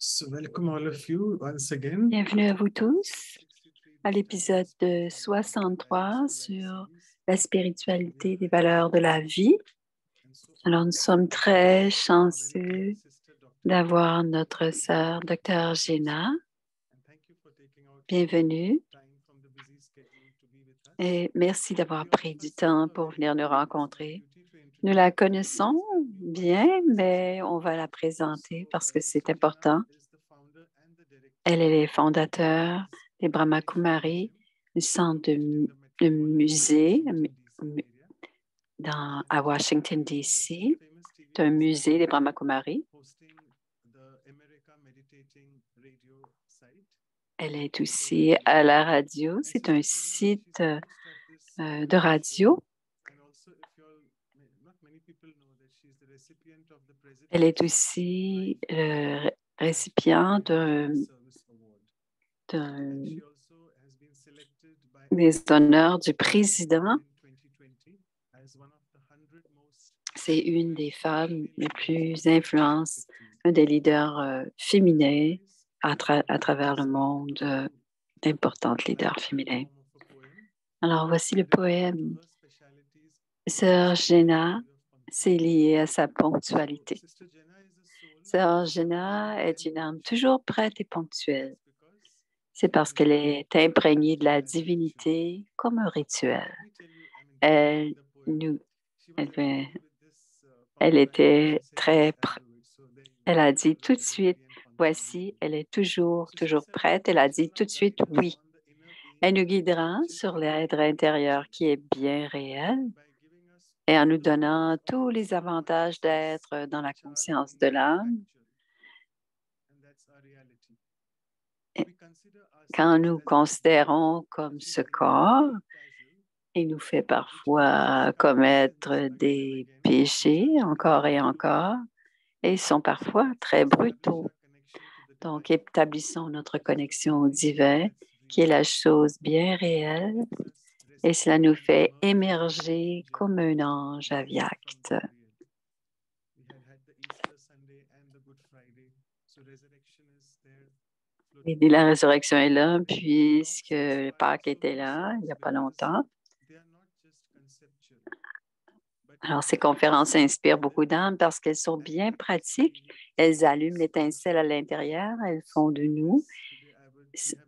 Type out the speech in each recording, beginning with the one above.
So welcome all of you once again. Bienvenue à vous tous à l'épisode 63 sur la spiritualité des valeurs de la vie. Alors, nous sommes très chanceux d'avoir notre sœur, Dr. Gina. Bienvenue et merci d'avoir pris du temps pour venir nous rencontrer. Nous la connaissons bien, mais on va la présenter parce que c'est important. Elle est le fondateur des Brahma Kumaris, du centre de musée à Washington, D.C. C'est un musée des Brahma Kumaris. Elle est aussi à la radio. C'est un site de radio. Elle est aussi le récipient des honneurs du président. C'est une des femmes les plus influentes, un des leaders féminins à travers le monde, d'importantes leaders féminins. Alors, voici le poème. Sœur Gina, c'est lié à sa ponctualité. Sœur Gina est une âme toujours prête et ponctuelle. C'est parce qu'elle est imprégnée de la divinité comme un rituel. Elle était elle a dit tout de suite, voici, elle est toujours prête. Elle a dit tout de suite oui. Elle nous guidera sur l'être intérieur qui est bien réel et en nous donnant tous les avantages d'être dans la conscience de l'âme. Quand nous considérons comme ce corps, il nous fait parfois commettre des péchés encore et encore, et ils sont parfois très brutaux. Donc, établissons notre connexion au divin, qui est la chose bien réelle, et cela nous fait émerger comme un ange aviacte. Et la résurrection est là, puisque Pâques était là il n'y a pas longtemps. Alors, ces conférences inspirent beaucoup d'âmes parce qu'elles sont bien pratiques. Elles allument l'étincelle à l'intérieur, elles font de nous,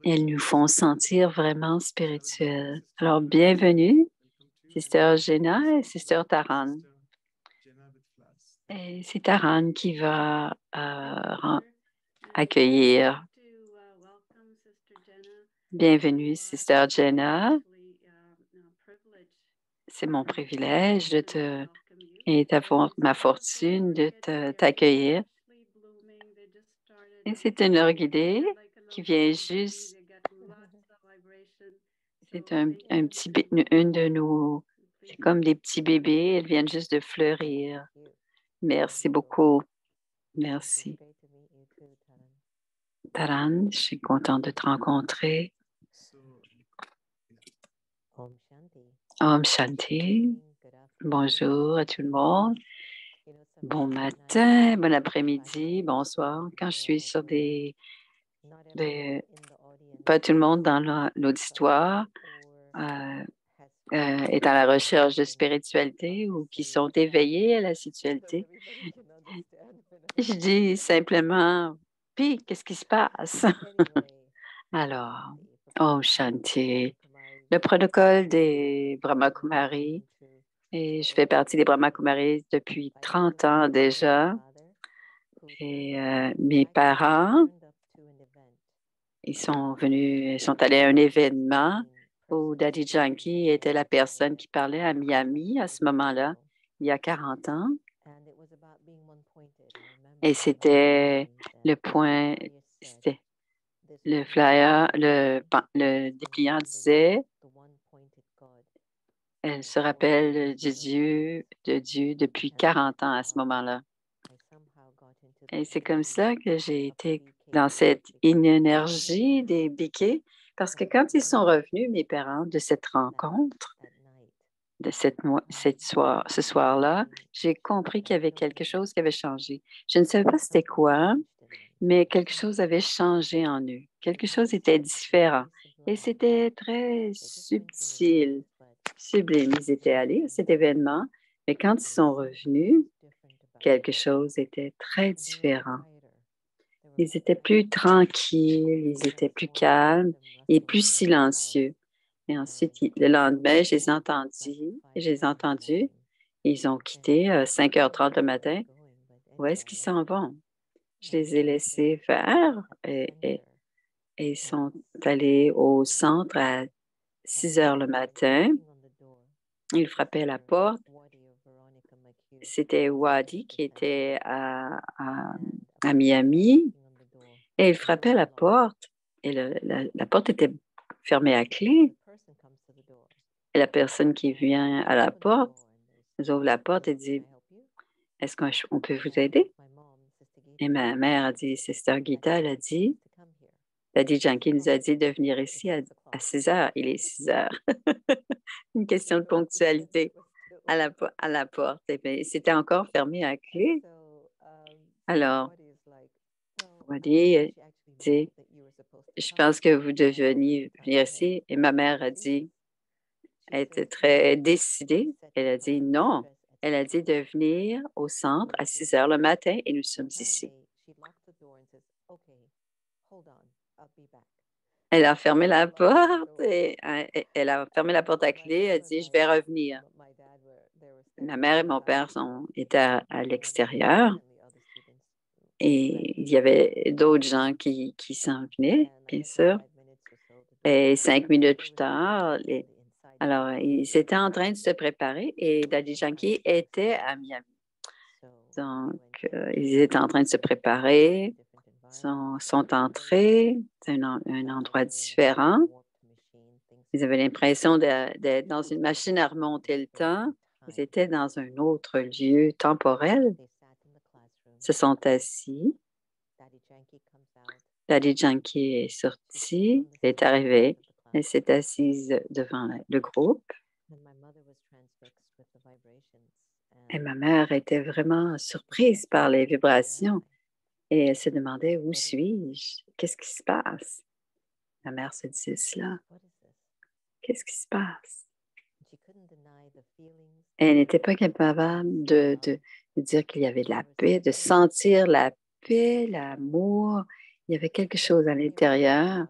elles nous font sentir vraiment spirituels. Alors, bienvenue, Sister Gina et Sister Taran. Et c'est Taran qui va accueillir. Bienvenue, Sister Gina. C'est mon privilège et ma fortune de t'accueillir. Et c'est une orchidée qui vient juste. C'est une de nos. C'est comme des petits bébés. Elles viennent juste de fleurir. Merci beaucoup. Merci. Taran, je suis contente de te rencontrer. Om Shanti. Bonjour à tout le monde. Bon matin, bon après-midi, bonsoir. Quand je suis sur pas tout le monde dans l'auditoire est à la recherche de spiritualité ou qui sont éveillés à la spiritualité. Je dis simplement, puis, qu'est-ce qui se passe? Alors, Om Shanti, le protocole des Brahma Kumaris, et je fais partie des Brahma Kumaris depuis 30 ans déjà. Et mes parents, ils sont allés à un événement où Daddy Yankee était la personne qui parlait à Miami à ce moment-là, il y a 40 ans. Et c'était le flyer, le dépliant disait, elle se rappelle de Dieu depuis 40 ans à ce moment-là. Et c'est comme ça que j'ai été dans cette énergie des béquets, parce que quand ils sont revenus, mes parents, de cette rencontre, de ce soir-là, j'ai compris qu'il y avait quelque chose qui avait changé. Je ne savais pas c'était quoi, mais quelque chose avait changé en eux. Quelque chose était différent. Et c'était très subtil, sublime. Ils étaient allés à cet événement, mais quand ils sont revenus, quelque chose était très différent. Ils étaient plus tranquilles, ils étaient plus calmes et plus silencieux. Et ensuite, le lendemain, je les ai entendus. Ils ont quitté à 5h30 le matin. Où est-ce qu'ils s'en vont? Je les ai laissés faire et ils sont allés au centre à 6 heures le matin. Ils frappaient à la porte. C'était Wadi qui était à Miami et il frappait à la porte et la porte était fermée à clé. Et la personne qui vient à la porte nous ouvre la porte et dit, est-ce qu'on peut vous aider? Et ma mère a dit, Sister Gita, elle a dit, Daddy Janky nous a dit de venir ici à 6 heures. Il est 6 heures. Une question de ponctualité à la porte. Et bien, c'était encore fermé à clé. Alors, Wadi dit, je pense que vous devez venir ici. Et ma mère a dit, elle était très décidée. Elle a dit non. Elle a dit de venir au centre à 6 heures le matin et nous sommes ici. Elle a fermé la porte et elle a fermé la porte à clé. Elle a dit, je vais revenir. Ma mère et mon père étaient à l'extérieur et il y avait d'autres gens qui s'en venaient, bien sûr. Et 5 minutes plus tard, alors, ils étaient en train de se préparer et Daddy Yankee était à Miami. Donc, ils étaient en train de se préparer, sont entrés, c'est un endroit différent. Ils avaient l'impression d'être dans une machine à remonter le temps. Ils étaient dans un autre lieu temporel. Ils se sont assis. Daddy Yankee est sorti, elle est arrivée. Elle s'est assise devant le groupe. Et ma mère était vraiment surprise par les vibrations et elle se demandait où suis-je? Qu'est-ce qui se passe? Ma mère se disait cela. Qu'est-ce qui se passe? Elle n'était pas capable de dire qu'il y avait de la paix, de sentir la paix, l'amour. Il y avait quelque chose à l'intérieur,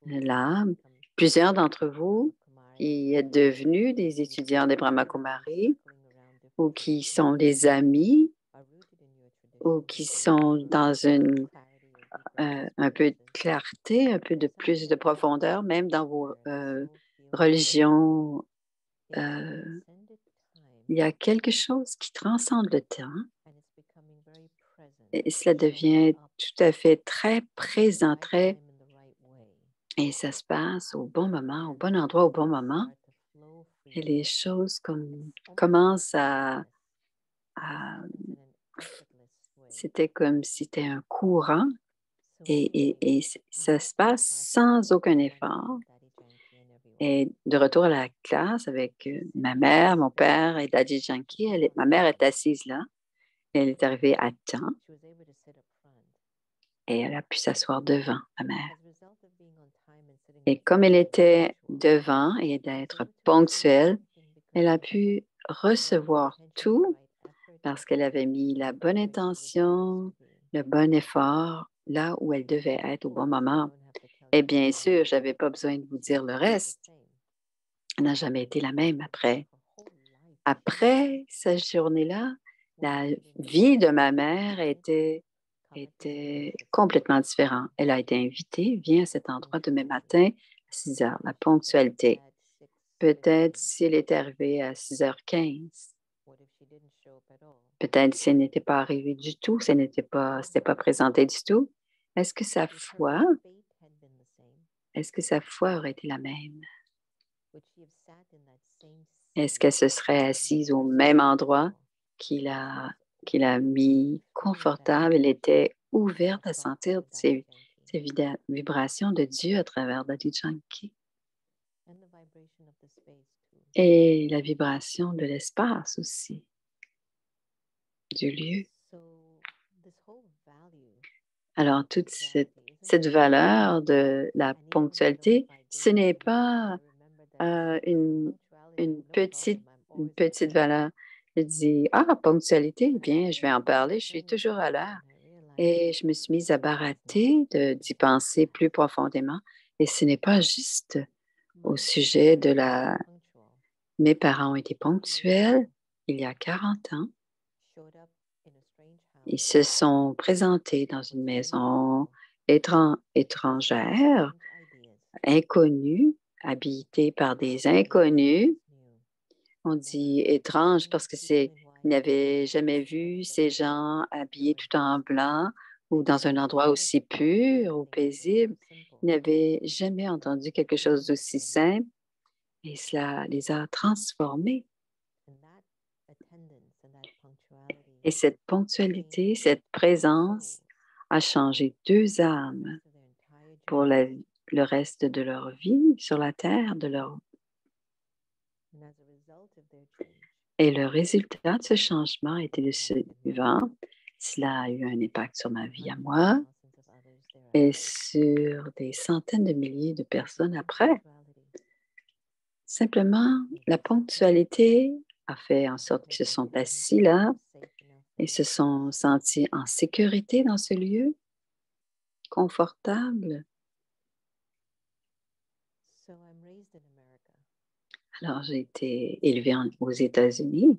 l'âme. Plusieurs d'entre vous qui êtes devenus des étudiants des Brahma Kumaris ou qui sont des amis ou qui sont dans un peu de clarté, un peu de plus de profondeur, même dans vos religions. Il y a quelque chose qui transcende le temps et cela devient tout à fait très présent, et ça se passe au bon moment, au bon endroit, au bon moment. Et les choses commencent c'était comme si c'était un courant et ça se passe sans aucun effort. Et de retour à la classe avec ma mère, mon père et Daddy Yankee, ma mère est assise là. Elle est arrivée à temps et elle a pu s'asseoir devant ma mère. Et comme elle était devant et d'être ponctuelle, elle a pu recevoir tout parce qu'elle avait mis la bonne intention, le bon effort là où elle devait être au bon moment. Et bien sûr, je n'avais pas besoin de vous dire le reste. Elle n'a jamais été la même après. Après cette journée-là, la vie de ma mère était complètement différente. Elle a été invitée, viens à cet endroit demain matin à 6 heures, la ponctualité. Peut-être si elle est arrivée à 6h15. Peut-être si elle n'était pas arrivée du tout, si elle s'était pas présentée du tout. Est-ce que sa foi, est-ce que sa foi aurait été la même? Est-ce qu'elle se serait assise au même endroit qu'il a, qu'il a mis confortable? Elle était ouverte à sentir ces vibrations de Dieu à travers Daddy Yankee. Et la vibration de l'espace aussi, du lieu. Alors, toute cette valeur de la ponctualité, ce n'est pas une petite valeur. Je dis, ah, ponctualité, bien, je vais en parler, je suis toujours à l'heure. Et je me suis mise à barater d'y penser plus profondément. Et ce n'est pas juste au sujet de la... Mes parents ont été ponctuels il y a 40 ans. Ils se sont présentés dans une maison étrangère, inconnue, habitée par des inconnus. On dit étrange parce que ils n'avaient jamais vu ces gens habillés tout en blanc ou dans un endroit aussi pur ou paisible. Ils n'avaient jamais entendu quelque chose d'aussi simple et cela les a transformés. Et cette ponctualité, cette présence a changé deux âmes pour le reste de leur vie sur la terre, Et le résultat de ce changement était le suivant. Cela a eu un impact sur ma vie à moi et sur des centaines de milliers de personnes après. Simplement, la ponctualité a fait en sorte qu'ils se sont assis là et se sont sentis en sécurité dans ce lieu, confortable. Alors, j'ai été élevée aux États-Unis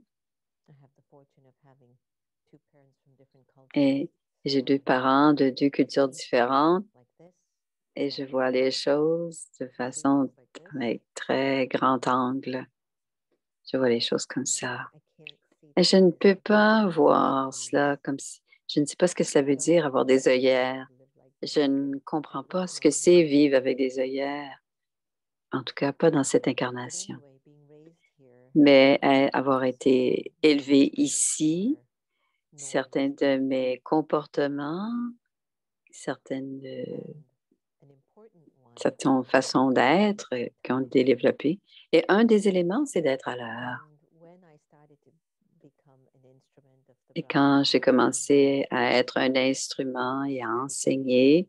et j'ai deux parents de deux cultures différentes et je vois les choses de façon avec très grand angle. Je vois les choses comme ça. Et je ne peux pas voir cela comme si... Je ne sais pas ce que ça veut dire avoir des œillères. Je ne comprends pas ce que c'est vivre avec des œillères. En tout cas, pas dans cette incarnation. Mais avoir été élevée ici, certains de mes comportements, certaines façons d'être qui ont été développées. Et un des éléments, c'est d'être à l'heure. Et quand j'ai commencé à être un instrument et à enseigner,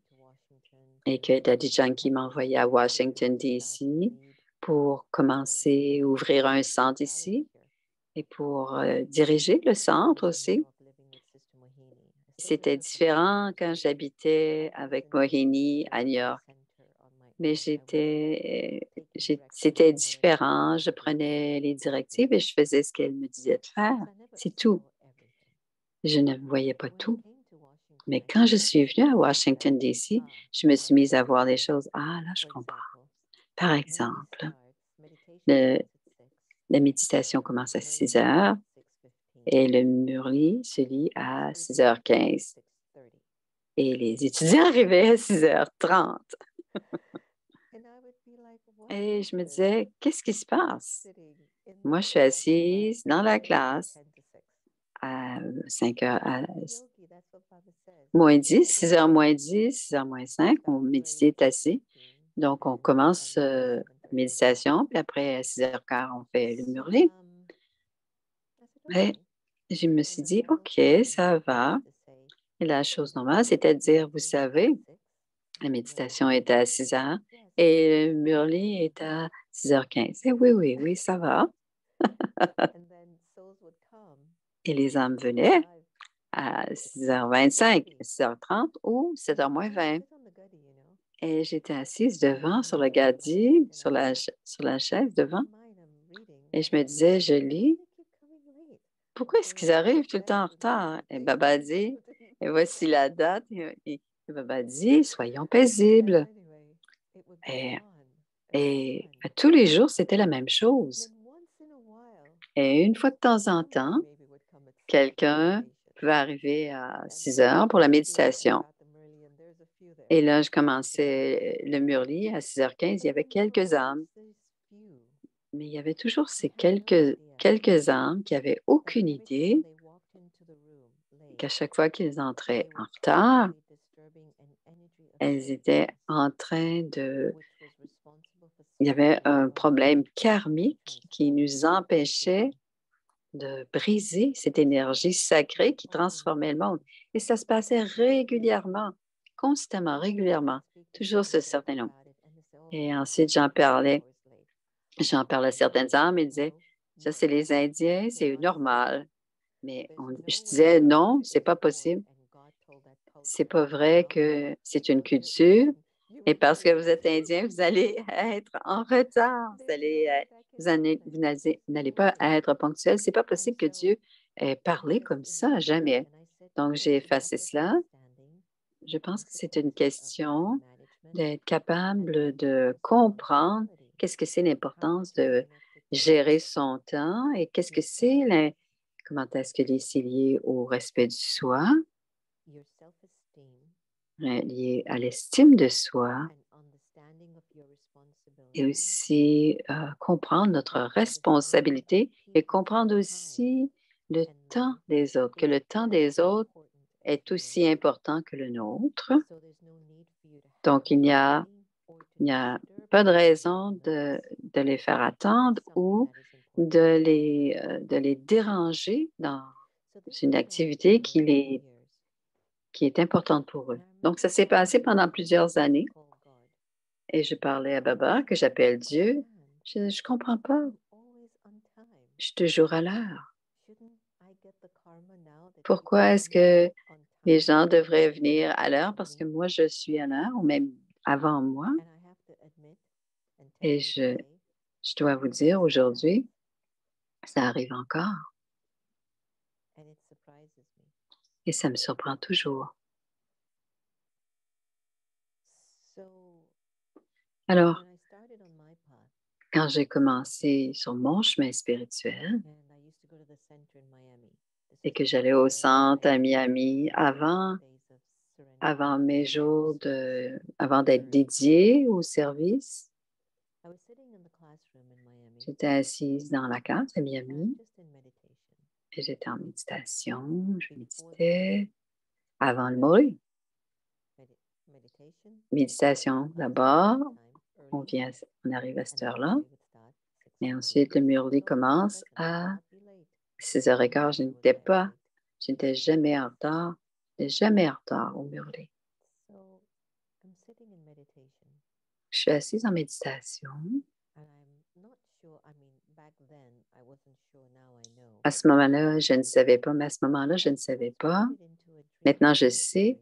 et que Daddy Yankee m'a envoyé à Washington, D.C. pour commencer à ouvrir un centre ici et pour diriger le centre aussi. C'était différent quand j'habitais avec Mohini à New York. Mais c'était différent. Je prenais les directives et je faisais ce qu'elle me disait de faire. C'est tout. Je ne voyais pas tout. Mais quand je suis venue à Washington, D.C., je me suis mise à voir des choses. Ah, là, je comprends. Par exemple, la méditation commence à 6 heures et le Murli se lit à 6h15. Et les étudiants arrivaient à 6h30. Et je me disais, qu'est-ce qui se passe? Moi, je suis assise dans la classe à 5h, à moins 10, 6h moins 10, 6h moins 5, on méditait assis. Donc, on commence la méditation, puis après, à 6h15, on fait le Murli. Et je me suis dit, OK, ça va. Et la chose normale, c'était de dire, vous savez, la méditation est à 6h et le Murli est à 6h15. Et oui, ça va. Et les âmes venaient à 6h25, 6h30 ou 7h moins 20. Et j'étais assise devant, sur le gadi, sur la chaise devant. Et je me disais, je lis. Pourquoi est-ce qu'ils arrivent tout le temps en retard? Et Baba dit, et voici la date. Et Baba dit, soyons paisibles. Et tous les jours, c'était la même chose. Et une fois de temps en temps, quelqu'un pouvait arriver à 6h pour la méditation. Et là, je commençais le Murli à 6h15. Il y avait quelques âmes. Mais il y avait toujours ces quelques âmes qui n'avaient aucune idée qu'à chaque fois qu'ils entraient en retard, elles étaient en train de... Il y avait un problème karmique qui nous empêchait de briser cette énergie sacrée qui transformait le monde. Et ça se passait régulièrement. constamment, régulièrement, toujours ce certain nombre. Et ensuite, j'en parlais à certaines âmes et disaient, ça, c'est les Indiens, c'est normal. Mais je disais, non, c'est pas possible. C'est pas vrai que c'est une culture. Et parce que vous êtes Indien, vous allez être en retard. Vous n'allez pas être ponctuel. C'est pas possible que Dieu ait parlé comme ça, jamais. Donc, j'ai effacé cela. Je pense que c'est une question d'être capable de comprendre qu'est-ce que c'est l'importance de gérer son temps et qu'est-ce que c'est, comment est-ce que c'est lié au respect du soi, lié à l'estime de soi et aussi comprendre notre responsabilité et comprendre aussi le temps des autres, que le temps des autres est aussi important que le nôtre. Donc, il n'y a pas de raison de les faire attendre ou de les déranger dans une activité qui est importante pour eux. Donc, ça s'est passé pendant plusieurs années et je parlais à Baba, que j'appelle Dieu. Je ne comprends pas. Je suis toujours à l'heure. Pourquoi est-ce que les gens devraient venir à l'heure? Parce que moi, je suis à l'heure ou même avant moi. Et je dois vous dire aujourd'hui, ça arrive encore et ça me surprend toujours. Alors, quand j'ai commencé sur mon chemin spirituel et que j'allais au centre à Miami avant mes jours avant d'être dédiée au service, j'étais assise dans la classe à Miami et j'étais en méditation, je méditais avant le mourir. Méditation d'abord, on arrive à cette heure-là. Et ensuite, le murli commence à 6h15. Je n'étais jamais en retard. Je n'étais jamais en retard au murli. Je suis assise en méditation. À ce moment-là, je ne savais pas, mais à ce moment-là, je ne savais pas. Maintenant, je sais,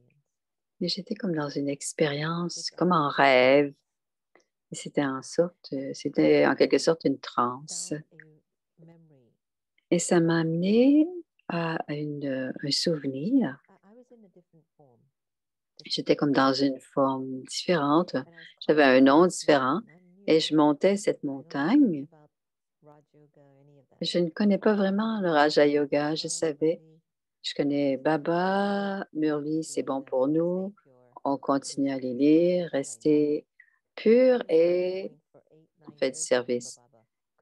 mais j'étais comme dans une expérience, comme en rêve. Et c'était en quelque sorte une transe. Et ça m'a amené à un souvenir. J'étais comme dans une forme différente. J'avais un nom différent et je montais cette montagne. Je ne connais pas vraiment le Raja Yoga, je savais. Je connais Baba, Murli, c'est bon pour nous. On continue à les lire, rester pur et on fait du service.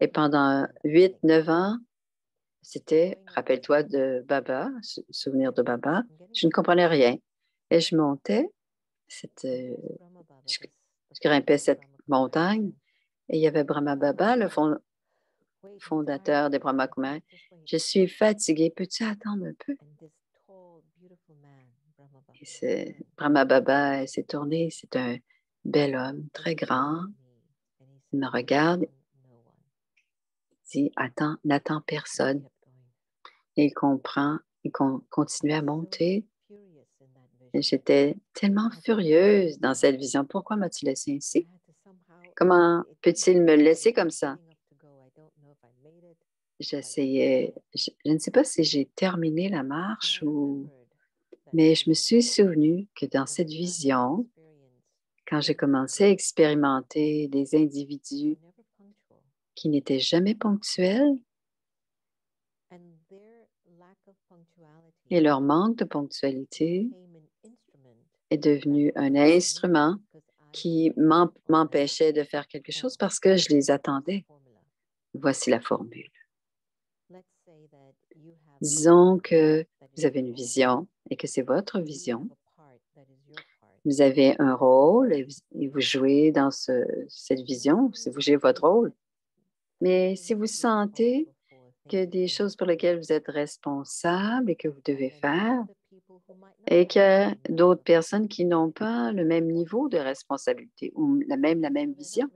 Et pendant 8-9 ans, c'était, rappelle-toi de Baba, souvenir de Baba, je ne comprenais rien. Et je montais, je grimpais cette montagne et il y avait Brahma Baba, le fondateur des Brahma Kumaris. Je suis fatiguée, peux-tu attendre un peu? Et Brahma Baba s'est tourné, c'est un bel homme, très grand. Il me regarde, il dit, attends, n'attends personne. Et il comprend, il continue à monter. Et j'étais tellement furieuse dans cette vision. Pourquoi m'as-tu laissé ainsi? Comment peut-il me laisser comme ça? J'essayais, je ne sais pas si j'ai terminé la marche mais je me suis souvenu que dans cette vision, quand j'ai commencé à expérimenter des individus qui n'étaient jamais ponctuels et leur manque de ponctualité est devenu un instrument qui m'empêchait de faire quelque chose parce que je les attendais. Voici la formule. Disons que vous avez une vision et que c'est votre vision. Vous avez un rôle et vous jouez dans cette vision, vous jouez votre rôle. Mais si vous sentez que des choses pour lesquelles vous êtes responsable et que vous devez faire, et qu'il y a d'autres personnes qui n'ont pas le même niveau de responsabilité ou la même vision.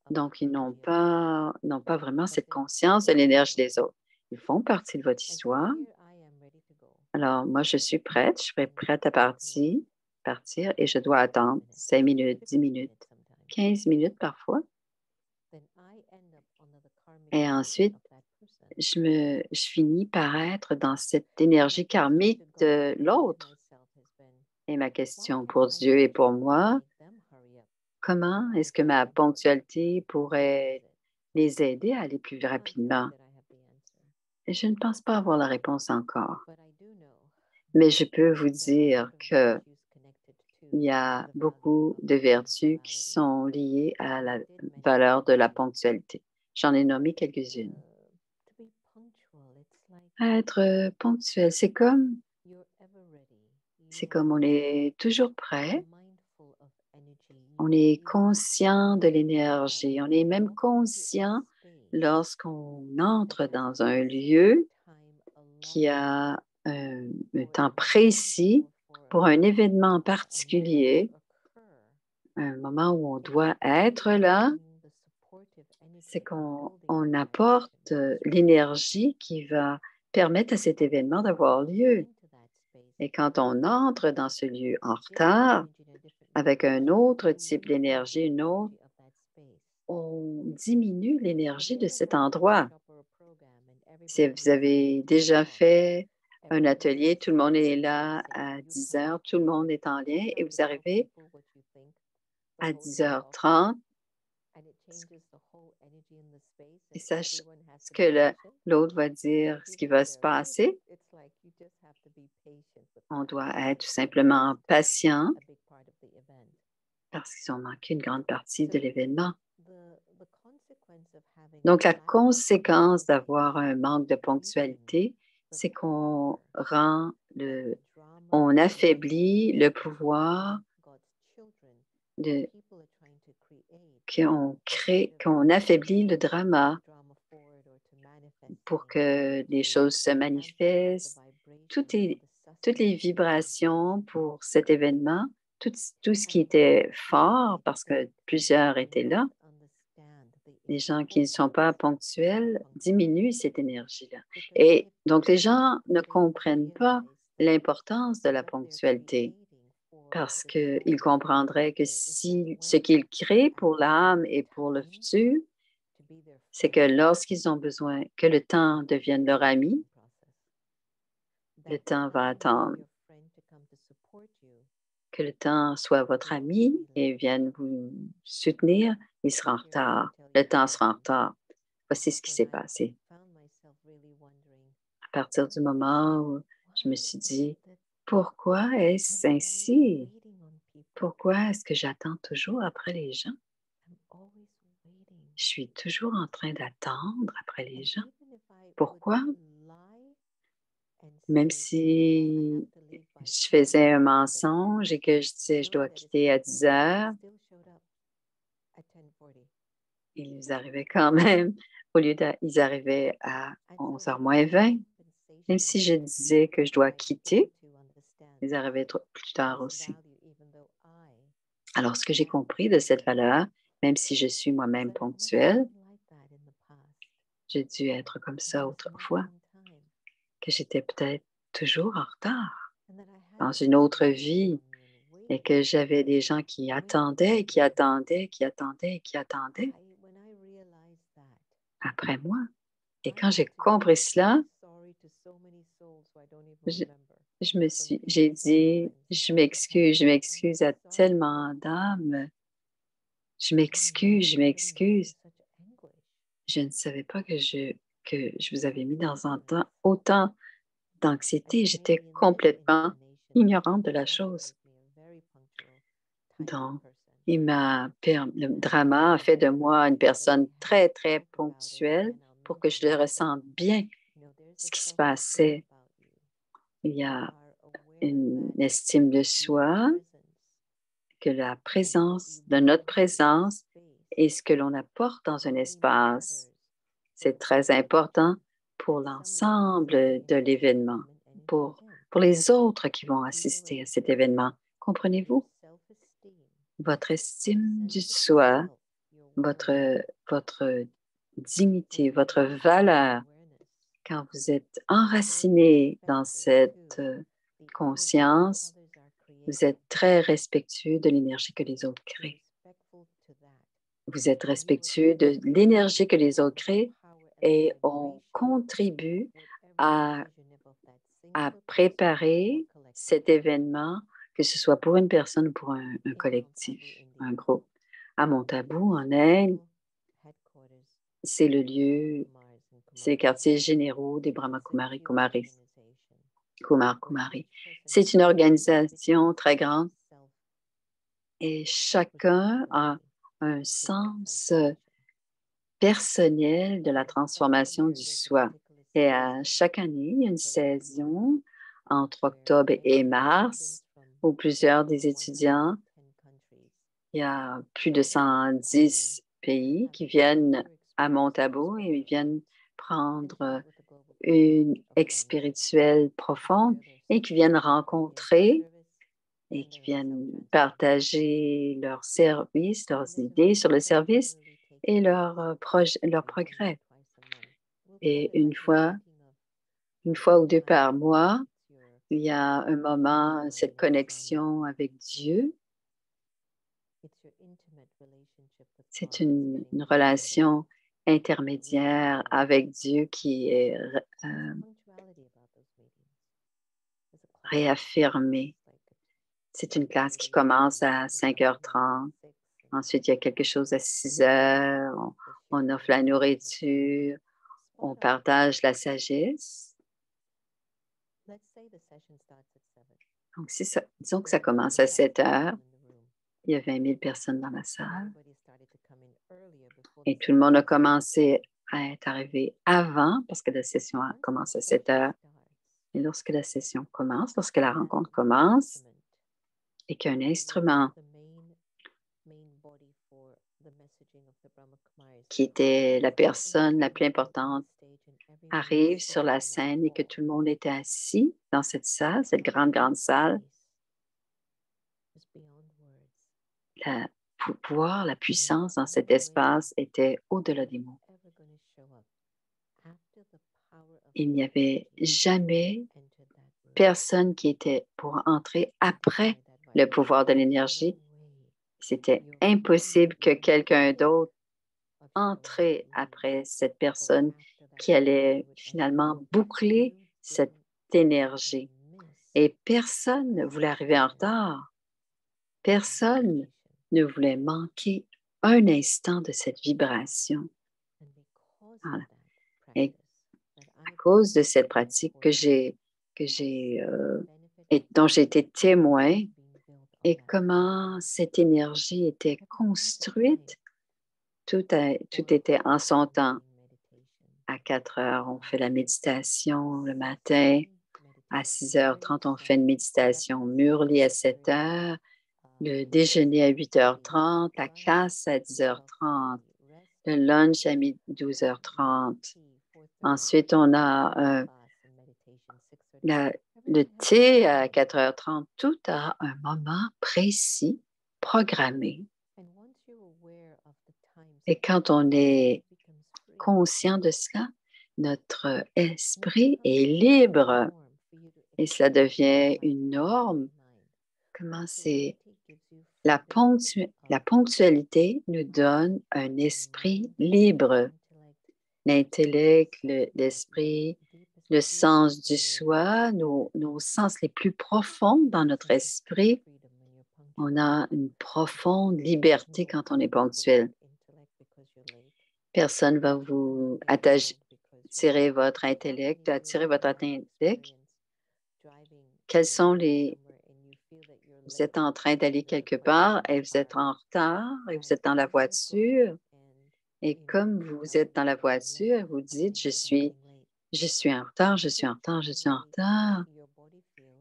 Donc, ils n'ont pas vraiment cette conscience de l'énergie des autres. Ils font partie de votre histoire. Alors, moi, je suis prête. Je serai prête à partir et je dois attendre 5 minutes, 10 minutes, 15 minutes parfois. Et ensuite, je finis par être dans cette énergie karmique de l'autre. Et ma question pour Dieu et pour moi, comment est-ce que ma ponctualité pourrait les aider à aller plus rapidement? Et je ne pense pas avoir la réponse encore, mais je peux vous dire qu'il y a beaucoup de vertus qui sont liées à la valeur de la ponctualité. J'en ai nommé quelques-unes. Être ponctuel, c'est comme on est toujours prêt, on est conscient de l'énergie, on est même conscient lorsqu'on entre dans un lieu qui a un temps précis pour un événement particulier, un moment où on doit être là, c'est qu'on apporte l'énergie qui va permettre à cet événement d'avoir lieu. Et quand on entre dans ce lieu en retard, avec un autre type d'énergie, on diminue l'énergie de cet endroit. Si vous avez déjà fait un atelier, tout le monde est là à 10 heures, tout le monde est en lien et vous arrivez à 10h30 et sache ce que l'autre va dire, ce qui va se passer. On doit être tout simplement patient parce qu'ils ont manqué une grande partie de l'événement. Donc, la conséquence d'avoir un manque de ponctualité, c'est qu'on affaiblit le pouvoir qu'on affaiblit le drama pour que les choses se manifestent. Toutes les vibrations pour cet événement, tout ce qui était fort, parce que plusieurs étaient là, les gens qui ne sont pas ponctuels diminuent cette énergie-là. Et donc, les gens ne comprennent pas l'importance de la ponctualité parce qu'ils comprendraient que si ce qu'ils créent pour l'âme et pour le futur, c'est que lorsqu'ils ont besoin que le temps devienne leur ami, le temps va attendre. Que le temps soit votre ami et vienne vous soutenir, il sera en retard. Le temps sera en retard. Voici ce qui s'est passé. À partir du moment où je me suis dit, pourquoi est-ce ainsi? Pourquoi est-ce que j'attends toujours après les gens? Je suis toujours en train d'attendre après les gens. Pourquoi? Même si je faisais un mensonge et que je disais je dois quitter à 10 heures, ils arrivaient quand même, ils arrivaient à 11h moins 20. Même si je disais que je dois quitter, ils arrivaient plus tard aussi. Alors, ce que j'ai compris de cette valeur, même si je suis moi-même ponctuelle, j'ai dû être comme ça autrefois, que j'étais peut-être toujours en retard dans une autre vie et que j'avais des gens qui attendaient, qui attendaient, qui attendaient, qui attendaient après moi. Et quand j'ai compris cela, j'ai dit, je m'excuse à tellement d'âmes. Je m'excuse. Je ne savais pas que je vous avais mis dans autant d'anxiété. J'étais complètement ignorante de la chose. Donc, le drama a fait de moi une personne très, très ponctuelle pour que je le ressente bien, ce qui se passait. Il y a une estime de soi, que la présence, de notre présence et ce que l'on apporte dans un espace, c'est très important pour l'ensemble de l'événement, pour pour les autres qui vont assister à cet événement. Comprenez-vous? Votre estime du soi, votre dignité, votre valeur, quand vous êtes enraciné dans cette conscience, vous êtes très respectueux de l'énergie que les autres créent. Vous êtes respectueux de l'énergie que les autres créent et on contribue à préparer cet événement, que ce soit pour une personne ou pour un collectif, un groupe. À Montabou, en Inde, c'est le lieu, c'est les quartiers généraux des Brahma Kumaris, Kumar Kumari. C'est une organisation très grande et chacun a un sens personnel de la transformation du soi. Et à chaque année, il y a une saison entre octobre et mars où plusieurs des étudiants, il y a plus de 110 pays qui viennent à Montabou et ils viennent prendre une spirituelle profonde et qui viennent rencontrer et qui viennent partager leurs services, leurs idées sur le service et leur progrès. Et une fois ou deux par mois, il y a un moment, cette connexion avec Dieu. C'est une relation intermédiaire avec Dieu qui est réaffirmée. C'est une classe qui commence à 5h30. Ensuite, il y a quelque chose à 6h. On offre la nourriture. On partage la sagesse. Donc, disons que ça commence à 7h. Il y a 20 000 personnes dans la salle. Et tout le monde a commencé à être arrivé avant parce que la session commence à 7h. Et lorsque la session commence, lorsque la rencontre commence et qu'un instrument qui était la personne la plus importante arrive sur la scène et que tout le monde était assis dans cette salle, cette grande, grande salle, le pouvoir, la puissance dans cet espace était au-delà des mots. Il n'y avait jamais personne qui était pour entrer après le pouvoir de l'énergie. C'était impossible que quelqu'un d'autre entre après cette personne qui allait finalement boucler cette énergie. Et personne ne voulait arriver en retard. Personne ne voulait manquer un instant de cette vibration. Voilà. Et à cause de cette pratique dont j'ai été témoin, et comment cette énergie était construite, tout était en son temps. À 4h, on fait la méditation le matin. À 6h30, on fait une méditation Murli à 7h. Le déjeuner à 8h30. La classe à 10h30. Le lunch à 12h30. Ensuite, on a le thé à 4h30. Tout a un moment précis, programmé. Et quand on est conscient de cela, notre esprit est libre et cela devient une norme. Comment c'est? La ponctualité nous donne un esprit libre. L'intellect, l'esprit, le sens du soi, nos sens les plus profonds dans notre esprit, on a une profonde liberté quand on est ponctuel. Personne ne va vous attirer votre intellect, attirer votre intellect. Quels sont Vous êtes en train d'aller quelque part et vous êtes en retard et vous êtes dans la voiture. Et comme vous êtes dans la voiture, vous dites, je suis en retard, je suis en retard, je suis en retard.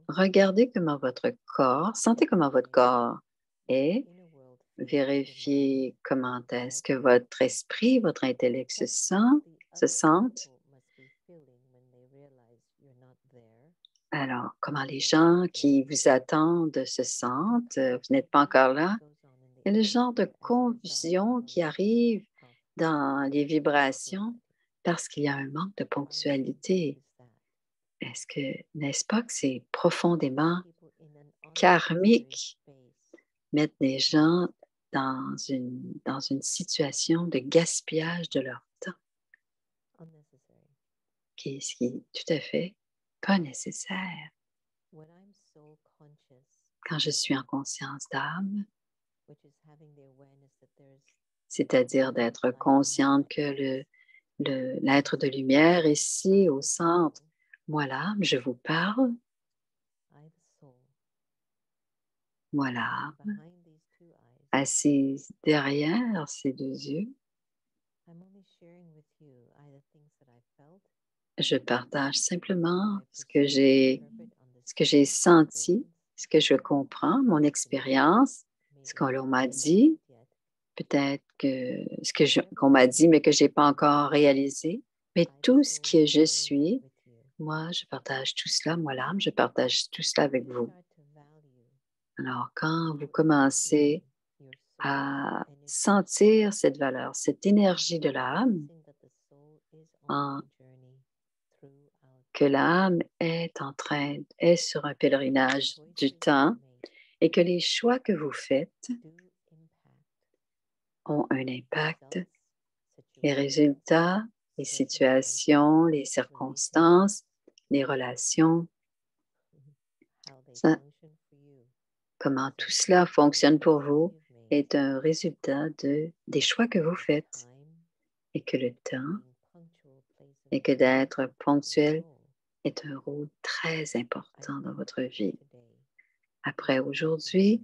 Regardez comment votre corps, sentez comment votre corps est. Vérifiez comment est-ce que votre esprit, votre intellect se sentent. Alors, comment les gens qui vous attendent se sentent? Vous n'êtes pas encore là. Il y a le genre de confusion qui arrive dans les vibrations parce qu'il y a un manque de ponctualité. N'est-ce pas que c'est profondément karmique mettre des gens dans une situation de gaspillage de leur temps, ce qui est tout à fait pas nécessaire. Quand je suis en conscience d'âme, c'est-à-dire d'être consciente que l'être de lumière ici au centre, moi l'âme, je vous parle, moi l'âme, assise derrière ces deux yeux, je partage simplement ce que j'ai senti, ce que je comprends, mon expérience, ce qu'on m'a dit, peut-être que qu'on m'a dit mais que je n'ai pas encore réalisé, mais tout ce que je suis, moi, je partage tout cela, moi l'âme, je partage tout cela avec vous. Alors, quand vous commencez à sentir cette valeur, cette énergie de l'âme, que l'âme est sur un pèlerinage du temps et que les choix que vous faites ont un impact, les résultats, les situations, les circonstances, les relations, comment tout cela fonctionne pour vous est un résultat des choix que vous faites et que le temps et que d'être ponctuel est un rôle très important dans votre vie. Après aujourd'hui,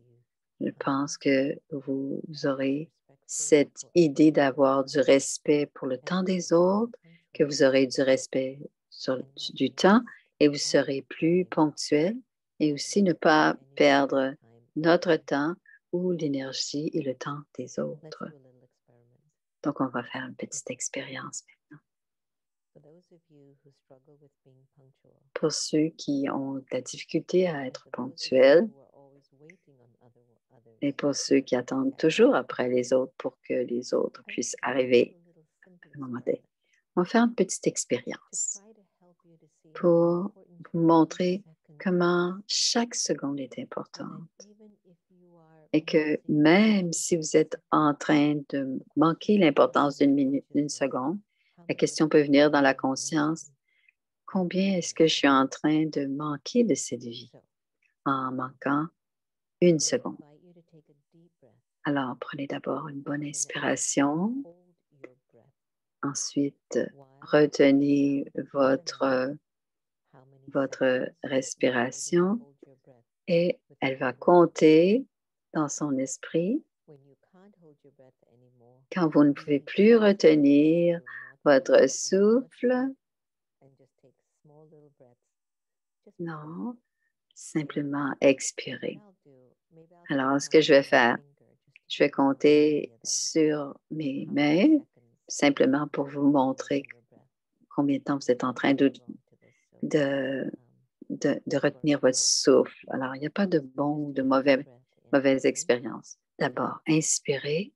je pense que vous aurez cette idée d'avoir du respect pour le temps des autres, que vous aurez du respect du temps et vous serez plus ponctuel et aussi ne pas perdre notre temps ou l'énergie et le temps des autres. Donc, on va faire une petite expérience maintenant. Pour ceux qui ont de la difficulté à être ponctuels et pour ceux qui attendent toujours après les autres pour que les autres puissent arriver à un moment donné, on va faire une petite expérience pour vous montrer comment chaque seconde est importante et que même si vous êtes en train de manquer l'importance d'une minute, d'une seconde, la question peut venir dans la conscience, combien est-ce que je suis en train de manquer de cette vie en manquant une seconde? Alors, prenez d'abord une bonne inspiration. Ensuite, retenez votre respiration et elle va compter dans son esprit. Quand vous ne pouvez plus retenir votre souffle, non, simplement expirer. Alors, ce que je vais faire, je vais compter sur mes mains, simplement pour vous montrer combien de temps vous êtes en train de retenir votre souffle. Alors, il n'y a pas de bon ou de mauvaise expérience. D'abord, inspirez.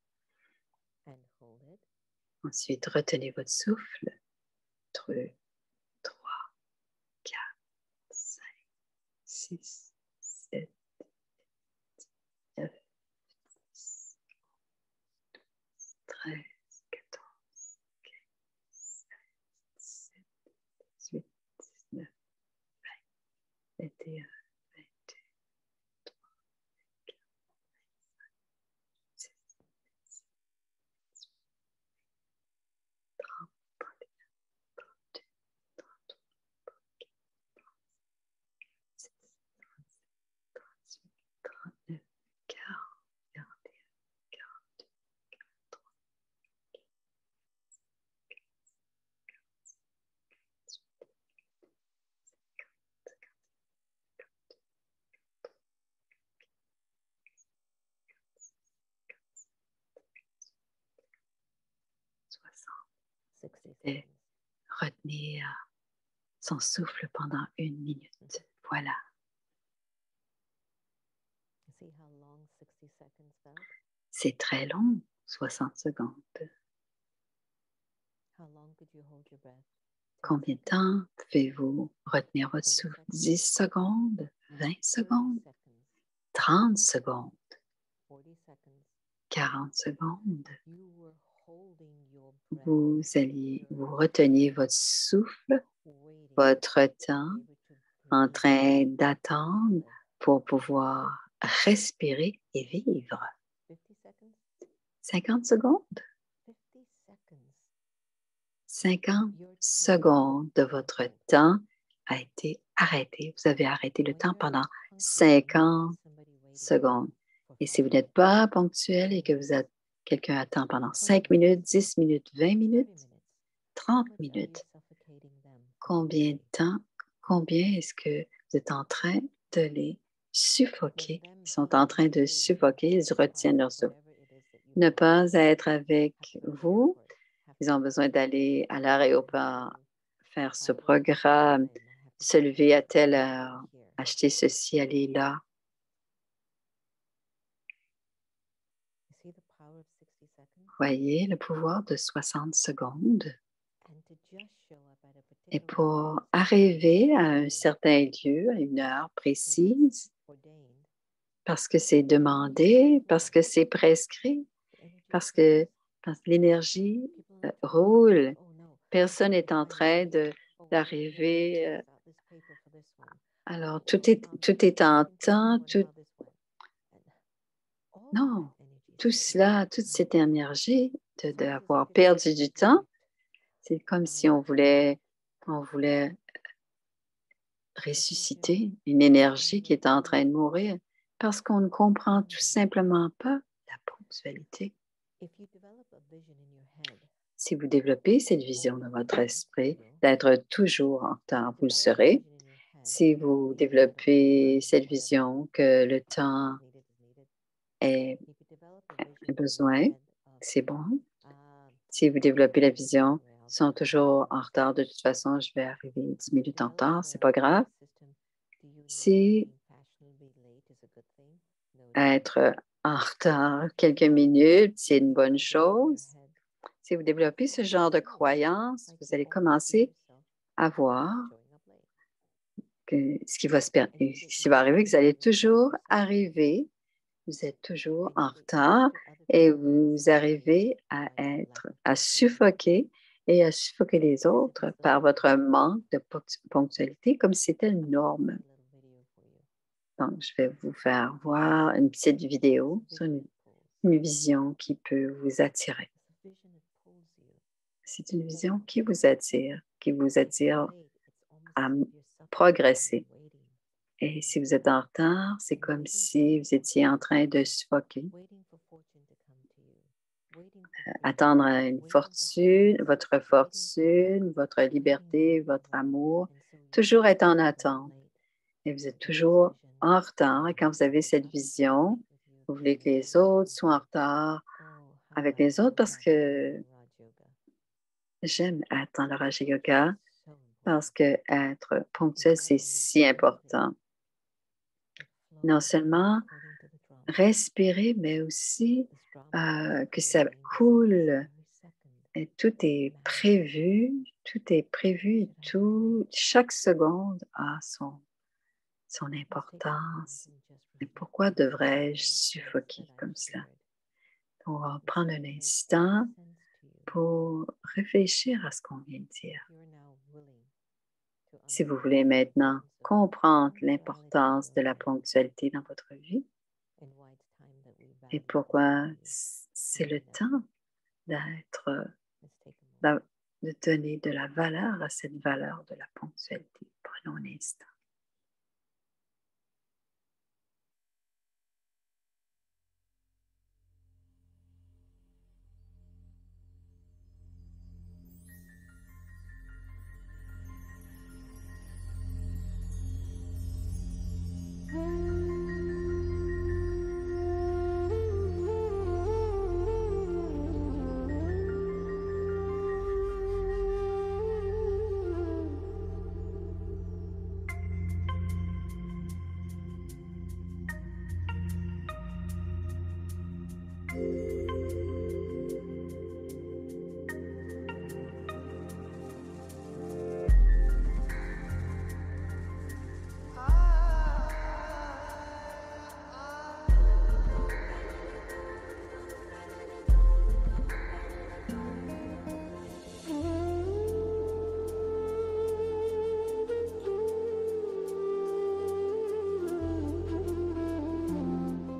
Ensuite, retenez votre souffle. 3, 4, 5, 6, 7, 9, 10, 13, 14, 15, 16, 17, 18, 19, 20, 21, 22, 23, 24, 26, 27, 30, 31, 32, 33, 36, 37, 38, 39, 40, 41, 42, 43, 60. Et retenir son souffle pendant 1 minute. Voilà. C'est très long, 60 secondes. Combien de temps pouvez-vous retenir votre souffle? 10 secondes, 20 secondes, 30 secondes, 40 secondes. Vous reteniez votre souffle, votre temps, en train d'attendre pour pouvoir respirer et vivre. 50 secondes? 50 secondes de votre temps a été arrêté. Vous avez arrêté le temps pendant 50 secondes. Et si vous n'êtes pas ponctuel et que quelqu'un attend pendant 5 minutes, 10 minutes, 20 minutes, 30 minutes, combien de temps, combien est-ce que vous êtes en train de les suffoquer? Ils sont en train de suffoquer, ils retiennent leur souffle. Ne pas être avec vous. Ils ont besoin d'aller à l'aéroport, faire ce programme, se lever à telle heure, acheter ceci, aller là. Voyez le pouvoir de 60 secondes. Et pour arriver à un certain lieu, à une heure précise, parce que c'est demandé, parce que c'est prescrit, parce que l'énergie roule. Personne n'est en train d'arriver. Alors, tout est en temps. Non, tout cela, toute cette énergie d'avoir perdu du temps, c'est comme si on voulait ressusciter une énergie qui est en train de mourir parce qu'on ne comprend tout simplement pas la ponctualité. Si vous développez cette vision dans votre esprit d'être toujours en retard, vous le serez. Si vous développez cette vision que le temps est besoin, c'est bon. Si vous développez la vision, ils sont toujours en retard, de toute façon, je vais arriver 10 minutes en retard, c'est pas grave. Si être en retard quelques minutes, c'est une bonne chose. Si vous développez ce genre de croyance, vous allez commencer à voir que ce qui va arriver, que vous allez toujours arriver, vous êtes toujours en retard et vous arrivez à suffoquer et à suffoquer les autres par votre manque de ponctualité comme si c'était une norme. Donc, je vais vous faire voir une petite vidéo sur une vision qui peut vous attirer. C'est une vision qui vous attire à progresser. Et si vous êtes en retard, c'est comme si vous étiez en train de suffoquer. Attendre votre fortune, votre liberté, votre amour, toujours être en attente. Et vous êtes toujours en retard. Et quand vous avez cette vision, vous voulez que les autres soient en retard avec les autres parce que j'aime être dans le Raja Yoga parce que être ponctuel, c'est si important. Non seulement respirer, mais aussi que ça coule. Et tout est prévu, chaque seconde a son importance. Et pourquoi devrais-je suffoquer comme cela? On va prendre un instant pour réfléchir à ce qu'on vient de dire. Si vous voulez maintenant comprendre l'importance de la ponctualité dans votre vie et pourquoi c'est le temps de donner de la valeur à cette valeur de la ponctualité. Prenons un instant.